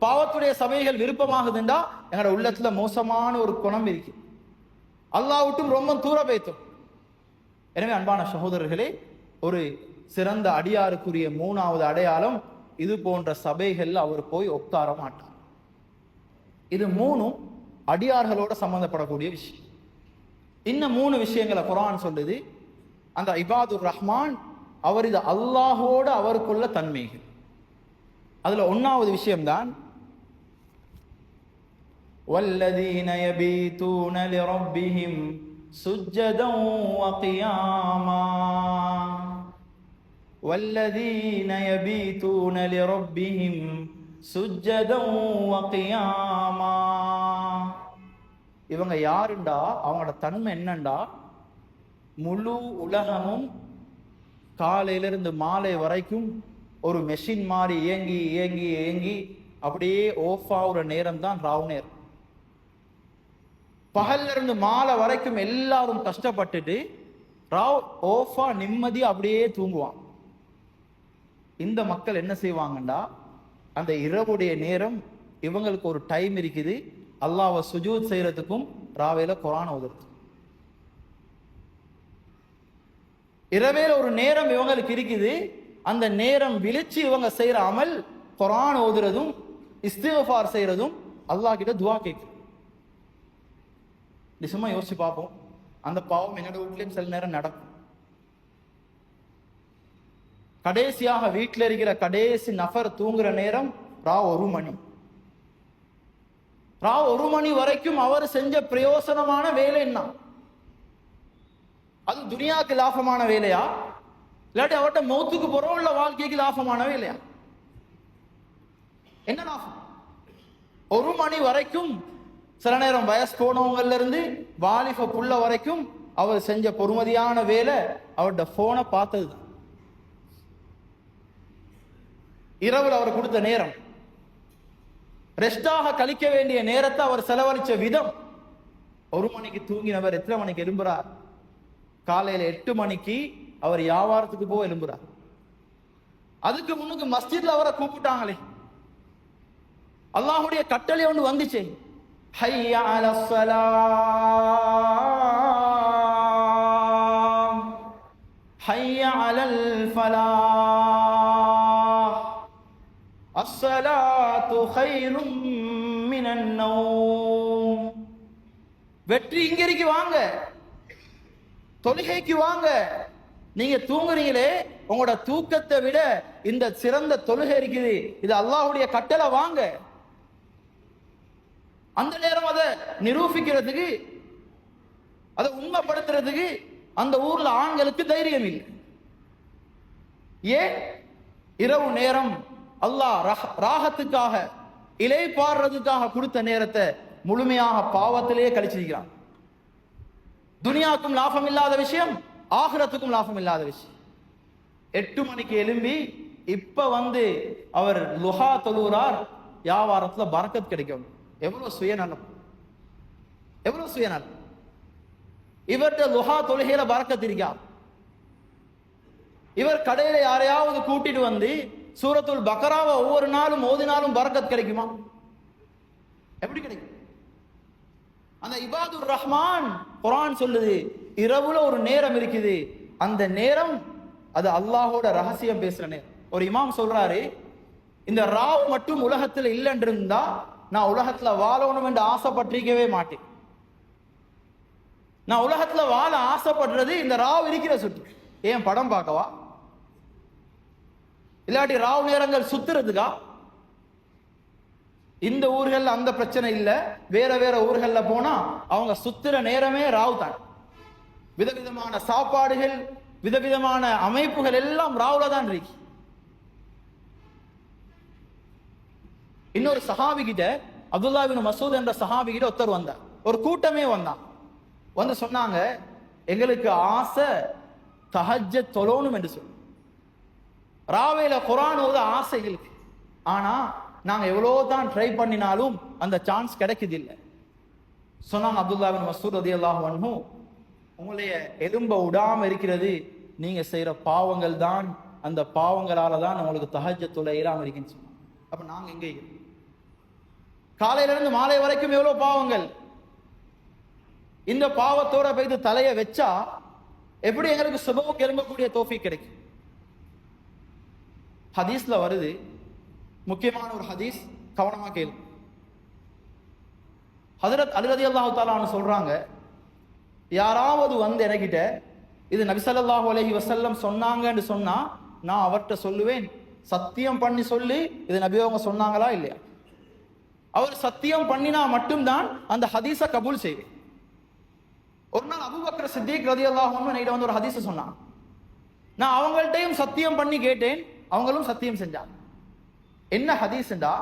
பாவத்துடைய சபைகள் விருப்பமாகுதுண்டா எங்களோட உள்ளத்துல மோசமான ஒரு குணம் இருக்கு, அல்லாஹ் விட்டும் ரொம்ப தூர பேத்தும். எனவே அன்பான சகோதரர்களே, ஒரு சிறந்த அடியாருக்குரிய 3வது அடையாளம், இது போன்ற சபைகள்ல அவர் போய் உட்கார மாட்டார். இது 3ம் அடியார்களோட சம்பந்தப்படக்கூடிய விஷயம். இன்னும் 3 விஷயங்களை குர்ஆன் சொல்லுது. அந்த இபாதுர் ரஹ்மான் அவர் இது அல்லாஹோட அவருக்குள்ள தன்மைகள். அதுல 1வது விஷயம்தான், வல்லதீன யபீதூன லிரப்பிஹிம் சுஜ்ஜதன் வகியாமா. வல்லதீன யபீதூன லிரப்பிஹிம் சுஜ்ஜதன் வகியாமா. இவங்க யாருண்டா, அவங்களோட தன்மை என்னண்டா, முழு உலகமும் காலையிலிருந்து மாலை வரைக்கும் ஒரு மெஷின் மாதிரி இயங்கி இயங்கி இயங்கி அப்படியே ஓஃப் ஆகுற நேரம் தான் ராவ் நேரம். பகல்ல இருந்து மாலை வரைக்கும் எல்லாரும் கஷ்டப்பட்டுட்டு ராவ் ஓஃபா நிம்மதி அப்படியே தூங்குவான். இந்த மக்கள் என்ன செய்வாங்கண்டா, அந்த இரவுடைய நேரம் இவங்களுக்கு ஒரு டைம் இருக்குது, அல்லாஹ்வை சுஜூத் செய்யறதுக்கும் ராவையில குர்ஆன் ஓதுறது. இரவேல ஒரு நேரம் இவங்களுக்கு இருக்குது, அந்த நேரம் விழிச்சு இவங்க செய்யற அமல் குர்ஆன் ஓதுறதும் இஸ்திக்ஃபார் செய்யறதும், அல்லாஹ் கிட்ட துஆ கேட்கும். நிச்சயமா யோசிச்சு பார்ப்போம், அந்த பாவம் என்னோட வீட்லயும் சில நேரம் நடக்கும். கடைசியாக வீட்டில் இருக்கிற கடைசி நபர் தூங்குற நேரம் 1 மணி. ராவ் 1 மணி வரைக்கும் அவர் செஞ்ச பிரயோசனமான வேலை என்ன? அது துனியாவுக்கு லாபமான வேலையா, இல்லாட்டி அவர்கிட்ட மௌத்துக்கு புறம் உள்ள வாழ்க்கைக்கு லாபமான வேலையா? என்ன லாபம்? 1 மணி வரைக்கும், சில நேரம் வயசு போனவங்கல இருந்து வாலிப புள்ள வரைக்கும் அவர் செஞ்ச பொறுமதியான வேலை அவர்கிட்ட போனை பார்த்ததுதான். இரவில் அவர் கொடுத்த நேரம், ரெஸ்டாக கழிக்க வேண்டிய நேரத்தை அவர் செலவழிச்ச விதம். 1 மணிக்கு தூங்கினவர் எத்தனை மணிக்கு எழும்புறார்? காலையில 8 மணிக்கு அவர் வியாபாரத்துக்கு போய் எழும்புறார். அதுக்கு முன்னுக்கு மஸ்ஜித்ல அவரை கூப்பிட்டாங்களே, அல்லாஹ்வுடைய கட்டளை ஒன்று வந்துச்சு, ஹய்ய அலஸ் ஸலாம் ஹய்ய அலல் ஃபலாஹ் அஸ்ஸலாத்து கைரும் மினன் நௌம். வெற்றி இங்க இருக்கு, வாங்க தொழுகைக்கு வாங்க. நீங்க தூங்குறீங்களே, உங்களோட தூக்கத்தை விட இந்த சிறந்த தொழுகை இருக்குது, இது அல்லாஹ்வுடைய கட்டளை, வாங்க. அந்த நேரம் அதை நிரூபிக்கிறதுக்கு, அதை உண்மைப்படுத்துறதுக்கு அந்த ஊர்ல ஆண்களுக்கு தைரியம் இல்லை. ஏன்? இரவு நேரம் அல்லாஹ் ராகத்துக்காக, இலை பாடுறதுக்காக கொடுத்த நேரத்தை முழுமையாக பாவத்திலேயே கழிச்சிருக்கிறான். துனியாவுக்கும் லாபம் இல்லாத விஷயம், ஆகிரத்துக்கும் லாபம் இல்லாத விஷயம். 8 மணிக்கு எழும்பி இப்ப அவர் லுஹா தொழுகிறார், வியாபாரத்துல பரக்கத் கிடைக்கும். எவ்வளவு சுயநலம், எவ்வளவு சுயநலம். இவர்கிட்ட லுஹா தொழுகையில பரக்கத் இருக்கா? இவர் கடையில யாரையாவது கூட்டிட்டு வந்து சூரத்துல் பக்ராவை ஒவ்வொரு நாளும் ஓதினாலும் பரக்கத் கிடைக்குமா? எப்படி கிடைக்கும்? அந்த இபாதுர் ரஹ்மான் குர்ஆன் சொல்லுது, இரவுல ஒரு நேரம் இருக்குது, அந்த நேரம் அது அல்லாஹோட ரகசியம் பேசுற நேரம். ஒரு இமாம் சொல்றாரு, இந்த ராவ் மட்டும் உலகத்துல இல்லைன்னு இருந்தா நான் உலகத்துல வாழணும் என்று ஆசைப்பட்டிருக்கவே மாட்டேன். நான் உலகத்துல வாழ ஆசைப்படுறது இந்த ராவ் இருக்கிற சுற்றி. ஏன் படம் பார்க்கவா, இல்லாட்டி ராவ் நேரங்கள் சுத்துறதுக்கா? இந்த ஊர்கள் அந்த பிரச்சனை இல்லை, வேற வேற ஊர்கள்ல போனா அவங்க சுத்துற நேரமே ராவ் தான். விதவிதமான சாப்பாடுகள், விதவிதமான அமைப்புகள் எல்லாம் ராவ்ல தான் இருக்கு. இன்னொரு சஹாபி கிட்ட, அப்துல்லா இப்னு மஸ்ஊத் என்ற சஹாபி கிட்ட ஒருத்தர் வந்தார், ஒரு கூட்டமே வந்தான். வந்து சொன்னாங்க, எங்களுக்கு ஆசை தஹஜ்ஜத் தொழணும் என்று சொல்லி, ராவேல குர்ஆன் ஓத ஆசைகளுக்கு, ஆனா நாங்க எவ்வளவுதான் ட்ரை பண்ணினாலும் அந்த சான்ஸ் கிடைக்குது இல்லை. சொன்னாங்க அப்துல்லா இப்னு மஸ்ஊத் ரலியல்லாஹு அன்ஹு, உங்களுடைய எலும்ப விடாம இருக்கிறது நீங்க செய்யற பாவங்கள் தான், அந்த பாவங்களால தான் உங்களுக்கு தஹஜ்ஜத் தொழ இயலாம இருக்குன்னு சொன்னாங்க. அப்ப நாங்க எங்க காலையில இருந்து மாலை வரைக்கும் எவ்வளவு பாவங்கள், இந்த பாவத்தோட போய் தலையை வச்சா எப்படி எங்களுக்கு சுபவுக்கு எழும்பக்கூடிய தௌஃபீக் கிடைக்கும்? ஹதீஸ்ல வருது, முக்கியமான ஒரு ஹதீஸ், கவனமா கேளு. ஹஜ்ரத் அலி ரலியல்லாஹு தஆலா அன்ஹு சொல்றாங்க, யாராவது என்கிட்ட இது நபி ஸல்லல்லாஹு அலைஹி வஸல்லம் சொன்னாங்கன்னு சொன்னா நான் அவர்கிட்ட சொல்லுவேன், சத்தியம் பண்ணி சொல்லி இது நபி அவங்க சொன்னாங்களா இல்லையா. அவர் சத்தியம் பண்ணினா மட்டும்தான் அந்த ஹதீஸை கபூல் செய்வேன். ஒரு நாள் அபூபக்கர் சித்திக் ரலியல்லாஹு அன்ஹு என்கிட்ட ஒரு ஹதீஸை சொன்னாங்க. நான் அவங்கள்ட்டையும் சத்தியம் பண்ணி கேட்டேன், அவங்களும் சத்தியம் செஞ்சாங்க. என்ன ஹதீஸ்ண்டா,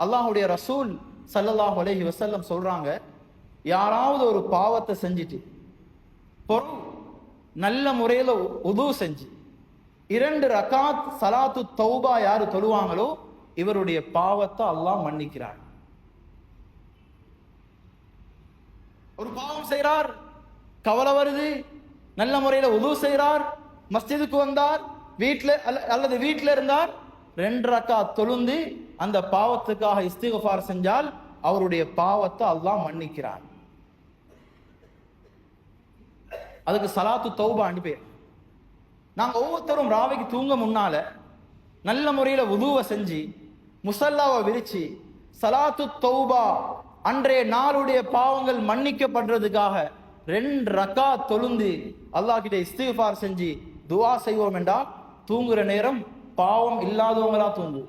அல்லாஹ்வுடைய ரசூல் ஸல்லல்லாஹு அலைஹி வஸல்லம் சொல்றாங்க, யாராவது ஒரு பாவத்தை செஞ்சுட்டு நல்ல முறையில் உது செஞ்சு 2 ரகாத் சலாத்து தௌபா யாரு தொழுவாங்களோ இவருடைய பாவத்தை அல்லாஹ் மன்னிக்கிறார். ஒரு பாவம் செய்கிறார், கவலை வருது, நல்ல முறையில் உது செய்கிறார், மஸ்ஜிதுக்கு வந்தார், வீட்டில் அல்லது வீட்டில் இருந்தார், 2 ரகாத் தொழுந்து அந்த பாவத்துக்காக இஸ்திக்ஃபார் செஞ்சால் அவருடைய பாவத்தை அல்லாஹ் மன்னிக்கிறார். அதுக்கு சலாத்து தௌபா பேர். நாங்க ஒவ்வொருத்தரும் ராவைக்கு தூங்க முன்னால நல்ல முறையில வுதுவை செஞ்சு முசல்லாவை விரிச்சு சலாத்து தௌபா அன்றைய நாளுடைய பாவங்கள் மன்னிக்கப்படுறதுக்காக 2 ரகாத் தொழுந்து அல்லாஹ் கிட்ட இஸ்திக்ஃபார் செஞ்சு துஆ செய்வோம் என்றா தூங்குற நேரம் பாவம் இல்லாதவங்களா தூங்கு.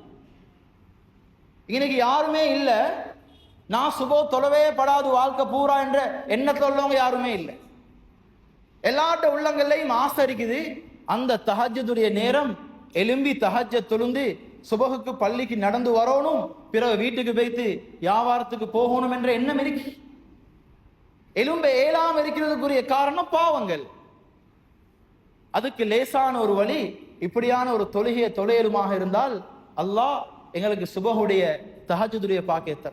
இன்னைக்கு யாருமே இல்லை, நான் சுபோ தொலைவே படாது வாழ்க்கை பூரா என்ற எண்ணத்தில் உள்ளவங்க யாருமே இல்லை. எல்லாட்ட உள்ளங்கள்லையும் ஆசை இருக்குது. அந்த தஹஜ்ஜுடைய நேரம் எலும்பி தஹஜ்ஜத் தொழுந்து சுபகுக்கு பள்ளிக்கு நடந்து வரணும், பிறகு வீட்டுக்கு போய்த்து வியாபாரத்துக்கு போகணும் என்ற எண்ணம் இருக்கு. எலும்ப ஏழாம இருக்கிறதுக்குரிய காரணம் பாவங்கள். அதுக்கு லேசான ஒரு வழி, இப்படியான ஒரு தொழுகையை தொலையலுமாக இருந்தால் அல்லாஹ் எங்களுக்கு சுபகுடைய தஹஜ்ஜுடைய பாக்கியத்தை.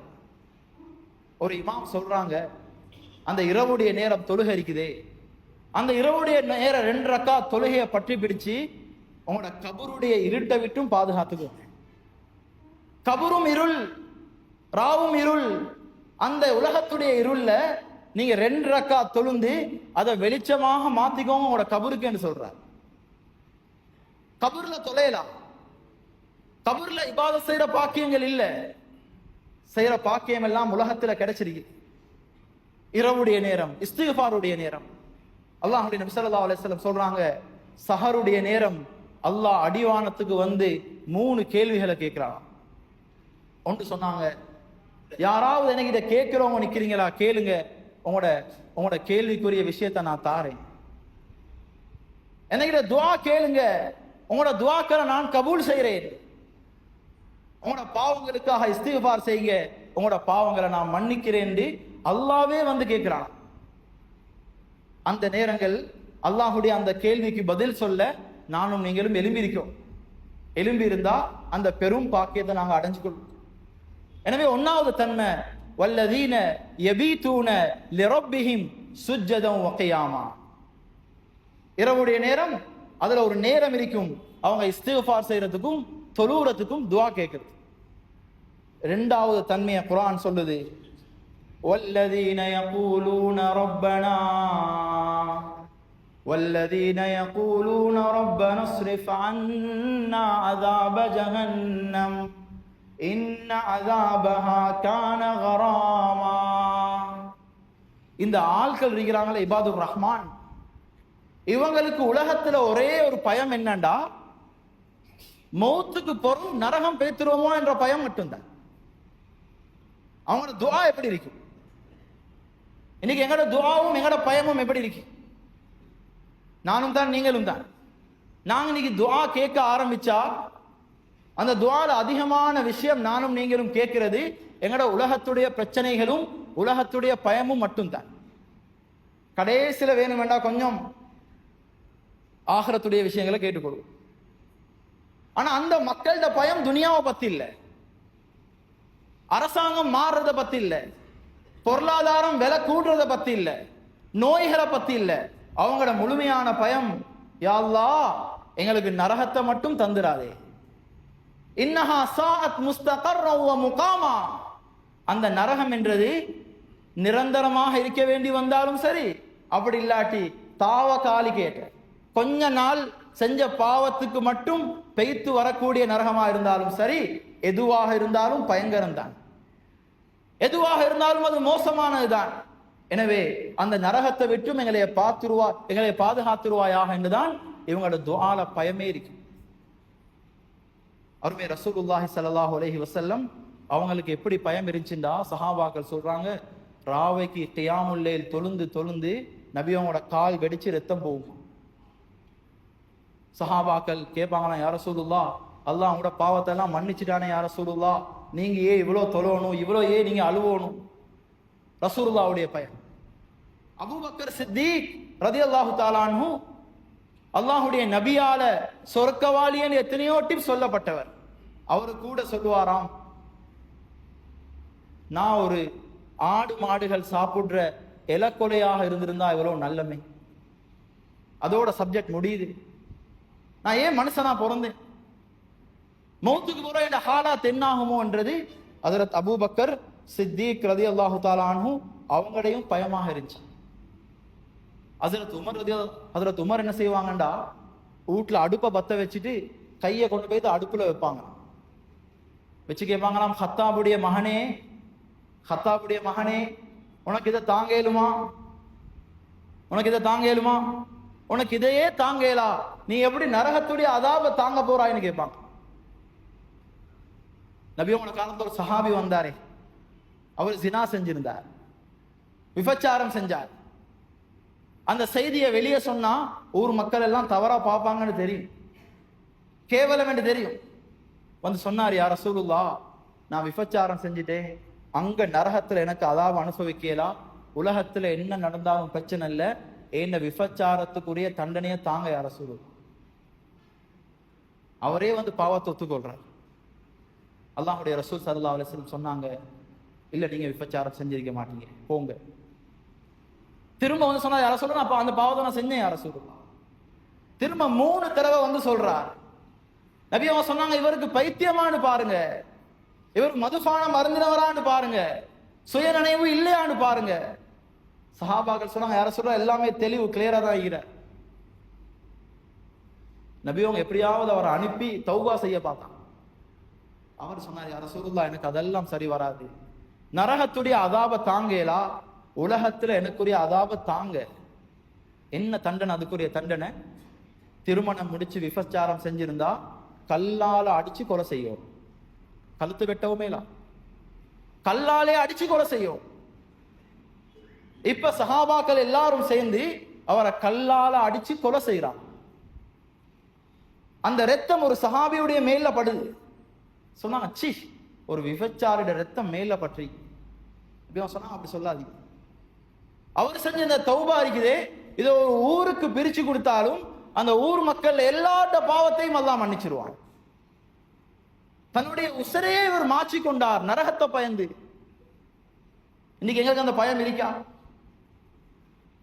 ஒரு இமாம் சொல்றாங்க, அந்த இரவுடைய நேரம் தொழுகை இருக்குதே, அந்த இரவுடைய நேரம் 2 ரக்காத் தொழுகையை பற்றி பிடிச்சு உங்களோட கபருடைய இருட்டை விட்டும் பாதுகாத்துக்கும். கபரும் இருள், ராவும் இருள். அந்த உலகத்துடைய இருள்ல நீங்க 2 ரக்காத் தொழுந்து அதை வெளிச்சமாக மாத்திக்கோங்க உங்களோட கபருக்கு சொல்றார். கபூர்ல தொலையலாம், கபூர்ல இபாதத் செய்யற பாக்கியங்கள் இல்ல, செய்யற பாக்கியம் எல்லாம் உலகத்துல கிடைச்சிருக்கு. இரவுடைய நேரம், இஸ்திக்ஃபாருடைய நேரம். அல்லாஹ்வுடைய நபி ஸல்லல்லாஹு அலைஹி வஸல்லம் சொல்றாங்க, சஹருடைய நேரம் அல்லாஹ் அடிவானத்துக்கு வந்து 3 கேள்விகளை கேட்கிறான். ஒன்று சொன்னாங்க, யாராவது எனக்கு இதை கேட்கிறவங்க நிக்கிறீங்களா, கேளுங்க, உங்களோட கேள்விக்குரிய விஷயத்தை நான் தாரேன். எனக்கு துஆ கேளுங்க, உங்களோட துஆக்களை நான் கபூல் செய்கிறேன். உங்களோட பாவங்களுக்காக இஸ்திக்ஃபார் செய்யுங்க, உங்களோட பாவங்களை நான் மன்னிக்கிறேன் அல்லாஹ்வே வந்து கேட்கிறான். அந்த நேரங்கள் அல்லாஹ்வுடைய அந்த கேள்விக்கு பதில் சொல்ல நானும் நீங்களும் எழும்பியிருக்கோம். எழும்பி இருந்தா அந்த பெரும் பாக்கியத்தை நாங்க அடைஞ்சுக்கொள்வோம். எனவே 1வது தன்மை, வல்லதீன யபீதூன லிரப்பிஹிம் சுஜ்ஜதன் வ கியாமா. இரவுடைய நேரம் அதுல ஒரு நேரம் இருக்கும், அவங்க இஸ்திக்ஃபார் செய்யறதுக்கும் தொழுறதுக்கும் துஆ கேட்கிறது. 2வது தன்மையை குர்ஆன் சொல்லுது, வல்லதீன யகூலூன ரப்பனா والذين يقولون ربنا اصرف عنا عذاب جهنم إن عذابها كان غراما. இந்த ஆட்கள் இருக்கிறாங்களே இபாதுர் ரஹ்மான், இவங்களுக்கு உலகத்துல ஒரே ஒரு பயம் என்னண்டா, மௌத்துக்கு பொருள் நரகம் பேத்துருவோமோ என்ற பயம் மட்டும்தான். அவங்களோட துஆ எப்படி இருக்கும்? இன்னைக்கு எங்கட துஆவும் எங்கட பயமும் எப்படி இருக்கு? நானும் தான் நீங்களும் தான். நாங்க இன்னைக்கு துஆ கேட்க ஆரம்பிச்சா அந்த துஆல அதிகமான விஷயம் நானும் நீங்களும் கேட்கிறது எங்கட உலகத்துடைய பிரச்சனைகளும் உலகத்துடைய பயமும் மட்டும்தான். கடைசியில வேணும் வேண்டாம் கொஞ்சம் ஆகிரத்துடைய விஷயங்களை கேட்டுக்கொள்வோம். ஆனா அந்த மக்களோட பயம் துனியாவை பத்தி இல்லை, அரசாங்கம் மாறுறத பத்தி இல்லை, பொருளாதாரம் விலை கூடுறத பத்தி இல்லை, நோய்களை பத்தி இல்லை. அவங்களோட முழுமையான பயம், யா அல்லாஹ் எங்களுக்கு நரகத்தை மட்டும் தந்துராதே. இன்னஹா சாஅத் முஸ்தகர்ரன் வ முகாமா. அந்த நரகம் என்றது நிரந்தரமாக இருக்க வேண்டி வந்தாலும் சரி, அப்படி இல்லாட்டி தாவகாலி கேட்ட கொஞ்ச நாள் செஞ்ச பாவத்துக்கு மட்டும் பெய்த்து வரக்கூடிய நரகமா இருந்தாலும் சரி, எதுவாக இருந்தாலும் பயங்கரம் தான், எதுவாக இருந்தாலும் அது மோசமானதுதான். எனவே அந்த நரகத்தை விட்டும் எங்களை பாதுகாத்துருவாயாக என்றுதான் இவங்களோட துஆல பயமே இருக்கு. அருமை ரசூலுல்லாஹி ஸல்லல்லாஹு அலைஹி வஸல்லம் அவங்களுக்கு எப்படி பயம் இருந்துச்சுண்டா, சஹாபாக்கள் சொல்றாங்க, ராவைக்கு கியாமுல் லைல் தொழுந்து தொழுந்து நபியோட கால் வெடிச்சு ரத்தம் போகும். சஹாபாக்கள் கேட்பாங்களாம், யா ரசூலுல்லாஹ், அல்லாஹ் உங்களோட பாவத்தை எல்லாம் மன்னிச்சுட்டானே யா ரசூலுல்லாஹ், நீங்க ஏன் இவ்வளோ தொழணும், இவ்வளோ ஏன் நீங்க அழுவணும்? ரசூலுல்லாஹ்வுடைய பயம். அபூபக்கர் சித்திக் ரலியல்லாஹு தஆலா அன்ஹு அல்லாஹ்வுடைய நபியால சொர்க்கவாளியன் எத்தனையோ டிப் சொல்லப்பட்டவர். அவரு கூட சொல்லுவாராம், நான் ஒரு ஆடு மாடுகள் சாப்பிடுற இலக்கொலையாக இருந்திருந்தா இவ்வளவு நல்லமே. அதோட சப்ஜெக்ட் முடியுது. நான் ஏன் மனுஷனா பிறந்தேன்? மௌத்துக்கு போற இந்த ஹாலாத் என்னாகுமோ என்றது ஹஜ்ரத் அபூபக்கர் சித்திக் ரலியல்லாஹு தஆலா அன்ஹு அவங்களையும் பயமாக இருந்துச்சு. ஹஜ்ரத் உமர் என்ன செய்வாங்கண்டா, வீட்டுல அடுப்பை பத்த வச்சுட்டு கையை கொண்டு போய் அடுப்புல வைப்பாங்க. வச்சு கேட்பாங்களாம், ஹத்தாபுடைய மகனே உனக்கு இதை தாங்க இயலுமா? உனக்கு இதையே தாங்கலா, நீ எப்படி நரகத்துடைய அதாப தாங்க போறாய்ன்னு கேட்பாங்க. நபி உங்களோட காலத்துல ஒரு சஹாபி வந்தாரே, அவர் ஜினா செஞ்சிருந்தார், விபச்சாரம் செஞ்சார். அந்த செய்தியை வெளியே சொன்னா ஊர் மக்கள் எல்லாம் தவறா பார்ப்பாங்கன்னு தெரியும், கேவலம் என்று தெரியும். வந்து சொன்னார், யா ரசூலுல்லாஹ், நான் விபச்சாரம் செஞ்சுட்டேன், அங்க நரகத்துல எனக்கு அதாவ அனுபவிக்கலாம், உலகத்துல என்ன நடந்தாலும் பிரச்சனை இல்லை, என்ன விபச்சாரத்துக்குரிய தண்டனையை தாங்க யா ரசூலுல்லாஹ். அவரே வந்து பாவத்தை ஒத்துக்கொள்றார். அல்லாஹ்வுடைய ரசூல் ஸல்லல்லாஹு அலைஹி வஸல்லம் சொன்னாங்க, இல்ல நீங்க விபச்சாரம் செஞ்சிருக்க மாட்டீங்க, போங்க. திரும்ப வந்து சொன்னா, யார சொல்றேன், அப்ப அந்த பாவத்தை நான் செஞ்சேன் யார சொல்றேன். திரும்ப 3 தடவை வந்து சொல்றார். நபி அவங்க சொன்னாங்க, இவருக்கு பைத்தியமானு பாருங்க, இவர் மதுபானம் அருந்தினவரான்னு பாருங்க, சுயநினைவு இல்லையான்னு பாருங்க. சஹாபாக்கள் சொன்னாங்க, யார சொல்ற, எல்லாமே தெளிவு கிளியரா தான் இருக்கிற. நபி அவங்க எப்படியாவது அவரை அனுப்பி தௌபா செய்ய பார்த்தான். அவர் சொன்னார், யா ரசூலுல்லாஹ், எனக்கு அதெல்லாம் சரி வராது, நரகத்துடைய அதாப தாங்கலா, உலகத்துல எனக்குரிய அதாப தாங்க. என்ன தண்டனை? அதுக்குரிய தண்டனை திருமணம் முடிச்சு விபச்சாரம் செஞ்சிருந்தா கல்லால அடிச்சு கொலை செய்யும், கழுத்து வெட்டவுமேலா, கல்லாலே அடிச்சு கொலை செய்யும். இப்ப சஹாபாக்கள் எல்லாரும் சேர்ந்து அவரை கல்லால அடிச்சு கொலை செய்யறான். அந்த ரத்தம் ஒரு சஹாபியுடைய மேல படுது. சொன்னாங்க, சி, ஒரு விபச்சாரிட ரத்தம் மேல பற்றி. சொன்னாங்க, அப்படி சொல்லாதீங்க. அவர் செஞ்ச இந்த தௌபா இருக்குதே, இதை ஒரு ஊருக்கு பிரிச்சு கொடுத்தாலும் அந்த ஊர் மக்கள் எல்லாட்ட பாவத்தையும் அல்லாஹ் மன்னிச்சிருவான். தன்னுடைய உசரையே இவர் மாற்றி கொண்டார், நரகத்தை பயந்து. இன்னைக்கு எங்களுக்கு அந்த பயம் இருக்கா?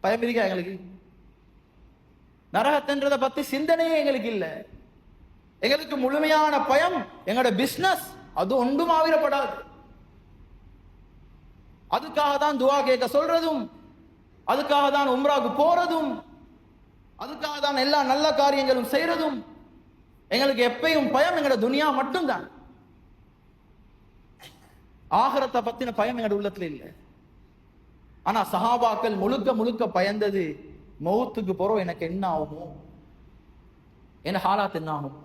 பயம் இருக்கா எங்களுக்கு? நரகத்தன்றதை பத்தி சிந்தனையே எங்களுக்கு இல்லை. எங்களுக்கு முழுமையான பயம் எங்களோட பிசினஸ், அது ஒன்றும் ஆவிரப்படாது. அதுக்காக தான் துவா கேட்க சொல்றதும், அதுக்காக தான் உம்ராவுக்கு போறதும், அதுக்காக தான் எல்லா நல்ல காரியங்களும் செய்யறதும். எங்களுக்கு எப்பயும் பயம் எங்களோட துனியா மட்டும்தான். ஆகிரத்தை பத்தின பயம் எங்களோட உள்ளத்துல இல்லை. ஆனா சஹாபாக்கள் முழுக்க முழுக்க பயந்தது, மௌத்துக்கு போறோம் எனக்கு என்ன ஆகுமோ, என்ன ஹாலாத் என்ன ஆகும்.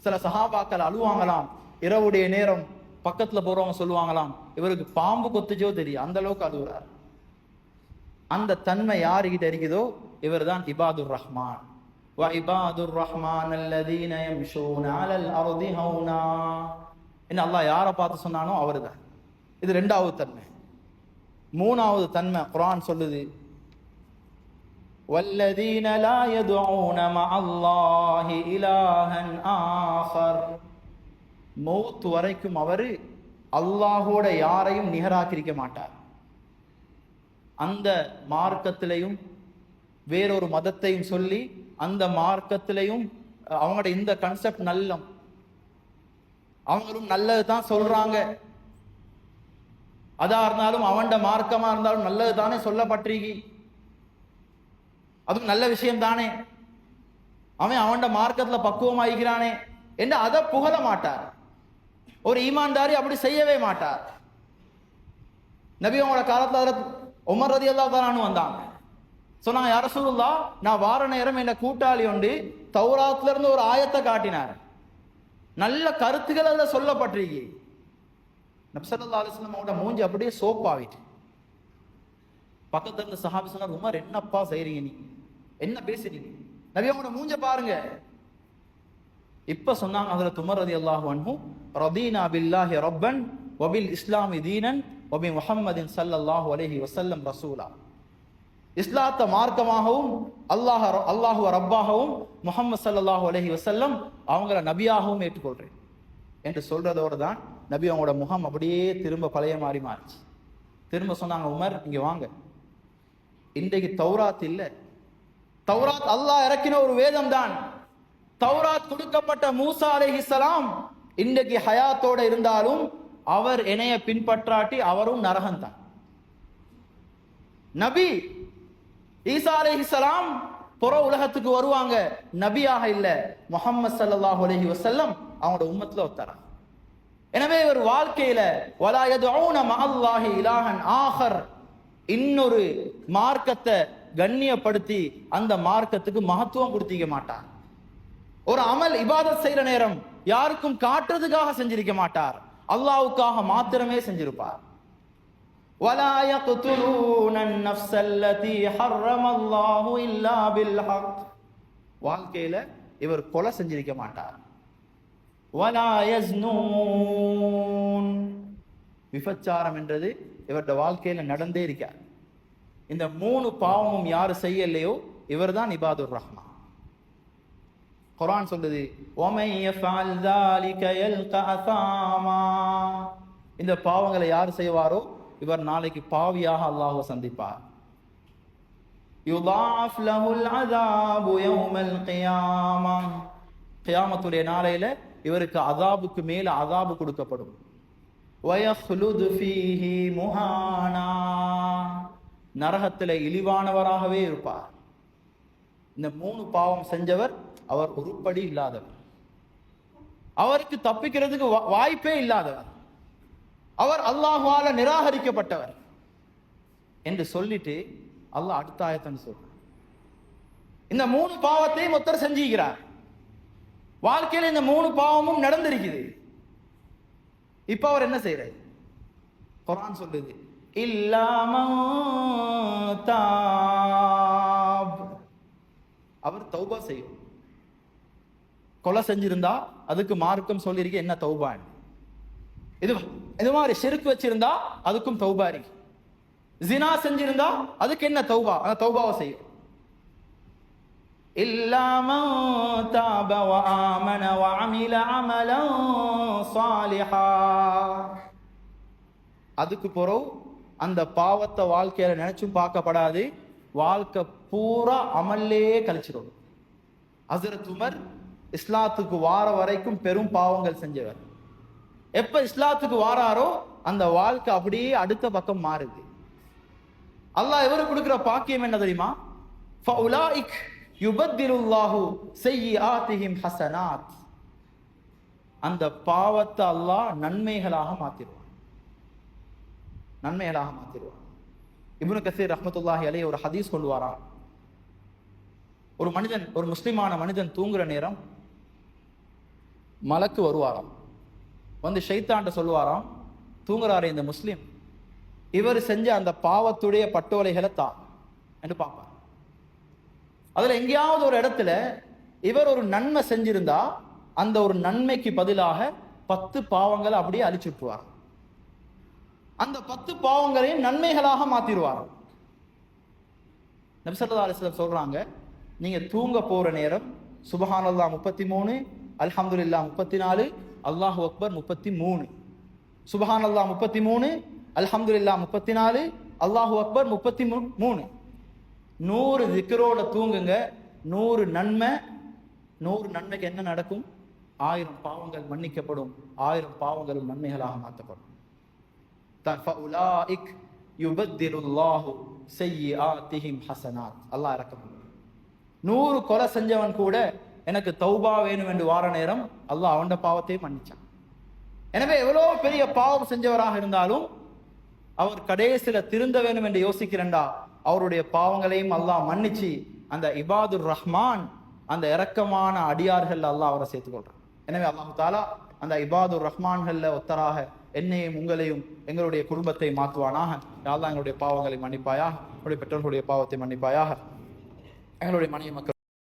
சில சஹாபாக்கள் அழுவாங்களாம், இரவுடைய நேரம் பக்கத்துல போறவங்க சொல்லுவாங்களாம், இவருக்கு பாம்பு கொத்துச்சோ தெரியும், அந்த அளவுக்கு அழுகுறார். அந்த தன்மை யாருகிட்ட இருக்குதோ இவர் தான் இபாதுர் ரஹ்மான். வ இபாதுர் ரஹ்மான் அல்லதீன யம்ஷூன அலல் அர்தி ஹௌனா. என்ன அல்லாஹ் யாரை பார்த்து சொன்னானோ அவர்தான். இது 2வது தன்மை. 3வது தன்மை குர்ஆன் சொல்லுது, வல்லதீன லா யதுஊன மஅல்லாஹி இலாஹன் ஆஹர். மௌத் வரைக்கும் அவரு அல்லாஹோட யாரையும் நிகராக்கிருக்க மாட்டார். அந்த மார்க்கத்திலையும் வேறொரு மதத்தையும் சொல்லி அந்த மார்க்கத்திலையும் அவங்களோட இந்த கன்செப்ட் நல்லம், அவங்களும் நல்லது தான் சொல்றாங்க. அதா இருந்தாலும் அவன்ட மார்க்கமா இருந்தாலும் நல்லது தானே சொல்லப்பட்டிருக்கி, அதுவும் நல்ல விஷயம் தானே, அவன் அவன்ட மார்க்கத்துல பக்குவமாகிறானே என்று அதை புகழ மாட்டார். ஒரு ஈமான்தாரி அப்படி செய்யவே மாட்டார். நபி அவங்களோட காலத்துல உமர் ரலியல்லாஹு அன்ஹு வந்தாங்க. சொன்னாங்க, யா ரசூலுல்லாஹ், நான் வார நேரம் என்ன கூட்டாளி உண்டு தௌராத்ல இருந்து ஒரு ஆயத்தை காட்டினார், நல்ல கருத்துக்கள் அதுல சொல்லப்பட்டிருக்கு. நபி ஸல்லல்லாஹு அலைஹி வஸல்லம் அவங்களோட மூஞ்சி அப்படியே சோப்பாவிட்டு. பக்கத்துல இருந்த சஹாபி சொன்னார், உமர் என்னப்பா செய்றீங்க, நீ என்ன பேசுறீங்க? நபி அவங்களோட மூஞ்ச பாருங்க. இப்ப சொன்னாங்க ஹஜ்ரத் உமர் ரலியல்லாஹு அன்ஹு, ரதீனா பில்லாஹி ரப்பன் வபில் இஸ்லாமி தீனன் வபி முஹம்மதின் ஸல்லல்லாஹு அலைஹி வஸல்லம் ரசூலா. இஸ்லாத்தை மார்க்கமாகவும் அல்லாஹுவ ரப்பாகவும் முஹம்மது ஸல்லல்லாஹு அலைஹி வஸல்லம் அவங்கள நபியாகவும் ஏற்றுக்கொள்றேன் என்று சொல்றதோடு தான் நபி அவங்களோட முகம் அப்படியே திரும்ப பழைய மாறி மாறிச்சு. திரும்ப சொன்னாங்க, உமர் இங்க வாங்க, இன்றைக்கு தௌராத் இல்லை, தௌராத் அல்லாஹ் இறக்கின ஒரு வேதம் தான். தௌராத் கொடுக்கப்பட்ட மூசா அலைஹிஸ்ஸலாம் இன்றைக்கு ஹயாத்தோட இருந்தாலும் அவர் என்னைய பின்பற்றாட்டி அவரும் நரகம் தான். நபி ஈசா அலைஹிஸ்ஸலாம் புற உலகத்துக்கு வருவாங்க, நபியாக இல்ல, முஹம்மது ஸல்லல்லாஹு அலைஹி வஸல்லம் அவங்களோட உம்மத்துல ஒருத்தரா. எனவே இவர் வாழ்க்கையில வலா யதுஊன மஅல்லாஹி இலாஹன் ஆஹர், இன்னொரு மார்க்கத்தை கண்ணியப்படுத்தி அந்த மார்க்கத்துக்கு மகத்துவம் கொடுத்திக்க மாட்டார். ஒரு அமல் இபாதத் செய்யற நேரம் யாருக்கும் காட்டுறதுக்காக செஞ்சிருக்க மாட்டார், அல்லாஹ்வுக்காக மாத்திரமே செஞ்சிருப்பார். ولا يقتلون النفس التي حرم الله إلا بالحق. வாழ்க்கையில இவர் கொலை செஞ்சிருக்க மாட்டார். ولا يزنون. விபச்சாரம் என்றது இவருடைய வாழ்க்கையில நடந்தே இருக்கார். இந்த 3 பாவமும் யாரு செய்யலையோ இவர்தான் இபாதுர் ரஹ்மான். குர்ஆன் சொல்லுது وَمَن يَفْعَلْ ذَلِكَ يَلْقَ أَثَامًا. இந்த பாவங்களை யார் செய்வாரோ இவர் நாளைக்கு பாவியாக அல்லாஹ்வை சந்திப்பார். يُضَاعَفْ لَهُ الْعَذَابُ يَوْمَ الْقِيَامَةِ. கியாமத்துடைய நாளையில இவருக்கு அதாபுக்கு மேல அதாபு கொடுக்கப்படும். وَيَخْلُدْ فِيهِ مُهَانًا. நரகத்திலே இழிவானவராகவே இருப்பார். இந்த 3 பாவம் செஞ்சவர் அவர் உருப்படி இல்லாதவர், அவருக்கு தப்பிக்கிறதுக்கு வாய்ப்பே இல்லாதவர், அவர் அல்லாஹ்வால நிராகரிக்கப்பட்டவர் என்று சொல்லிட்டு அல்லாஹ் அடுத்த ஆயத்தன்னு சொல்றார். இந்த 3 பாவத்தையும் ஒருத்தர் செஞ்சுக்கிறார். வாழ்க்கையில் இந்த 3 பாவமும் நடந்திருக்குது. இப்ப அவர் என்ன செய்யறாரு? குர்ஆன் சொல்லுது இல்லாமன் தாப். அவர் தௌபா செய்யும். கொலை செஞ்சிருந்தா அதுக்கு மார்க்கம் சொல்லியிருக்க என்ன தௌபா, இது மாதிரி ஷிர்க் வச்சிருந்தா அதுக்கும் தௌபா இருக்கு. ஜினா செஞ்சிருந்தா அதுக்கு என்ன தௌபா, அந்த தௌபாவை செய்யும். இல்லாமன் தாப வ ஆமன வ அமில அமலன் ஸாலிஹா. அதுக்கு பிறகு அந்த பாவத்தை வாழ்க்கையில நினைச்சும் பார்க்கப்படாது, வாழ்க்கை பூரா அமல்லே கழிச்சிடும். ஹஸ்ரத் உமர் இஸ்லாத்துக்கு வார வரைக்கும் பெரும் பாவங்கள் செஞ்சவர். எப்ப இஸ்லாத்துக்கு வாராரோ அந்த வாழ்க்கை அப்படியே அடுத்த பக்கம் மாறுது. அல்லாஹ் இவருக்கு கொடுக்கிற பாக்கியம் என்ன தெரியுமா? ஃபஉலாயிக் யுபத்திலுல்லாஹு ஸய்யிஆத்திஹிம் ஹஸனாத். அந்த பாவத்தை அல்லாஹ் நன்மைகளாக மாத்திடுவான், நன்மைகளாக மாத்திடுவான். இப்னு கஸீர் ரஹ்மத்துல்லாஹி அலைஹி ஒரு ஹதீஸ் சொல்லுவாராம். ஒரு மனிதன், ஒரு முஸ்லிமான மனிதன் தூங்குற நேரம் மலக்கு வருவாராம், வந்து ஷைத்தான்ட்ட சொல்லுவாராம், தூங்குறாரு இந்த முஸ்லிம், இவர் செஞ்ச அந்த பாவத்துடைய பட்டோலைகளை தான் என்று பார்ப்பார். அதுல எங்கேயாவது ஒரு இடத்துல இவர் ஒரு நன்மை செஞ்சிருந்தா அந்த ஒரு நன்மைக்கு பதிலாக 10 பாவங்களை அப்படியே அழிச்சுட்டுவார். அந்த 10 பாவங்களையும் நன்மைகளாக மாத்திடுவார். நபி ஸல்லல்லாஹு அலைஹி வஸல்லம் சொல்றாங்க, நீங்க தூங்க போற நேரம் சுப்ஹானல்லாஹ் 33, அல்ஹம்துலில்லாஹ் 34, அல்லாஹு அக்பர் 33, சுப்ஹானல்லாஹ் 33, அல்ஹம்துலில்லாஹ் 34, அல்லாஹு அக்பர் 33. 100 திக்ரோட தூங்குங்க. 100 நன்மை. 100 நன்மைக்கு என்ன நடக்கும்? 1000 பாவங்கள் மன்னிக்கப்படும், 1000 பாவங்கள் நன்மைகளாக மாற்றப்படும். ஃபஉலாயிக் யுபத்திலுல்லாஹு ஸய்யிஆத்திஹிம் ஹஸனாத். அல்லாஹ் இரக்கம். 100 கொலை செஞ்சவன் கூட எனக்கு தௌபா வேணும் என்று வார நேரம் அல்லாஹ் அவன் பாவத்தை மன்னிச்சான். எனவே எவ்வளோ பெரிய பாவம் செஞ்சவராக இருந்தாலும் அவர் கடைசியில திருந்த வேணும் என்று யோசிக்கிறண்டா அவருடைய பாவங்களையும் அல்லாஹ் மன்னிச்சு அந்த இபாதுர் ரஹ்மான், அந்த இரக்கமான அடியார்கள் அல்லாஹ் அவரை சேர்த்துக்கொள்றான். எனவே அல்லாஹ் தாலா அந்த இபாதுர் ரஹ்மான்கள்ல ஒத்தராக என்னையும் உங்களையும் எங்களுடைய குடும்பத்தை மாற்றுவானாக. அல்லாஹ் எங்களுடைய பாவங்களை மன்னிப்பாயாக, எங்களுடைய பெற்றோர்களுடைய பாவத்தை மன்னிப்பாயாக, எங்களுடைய மனைவி மக்கள்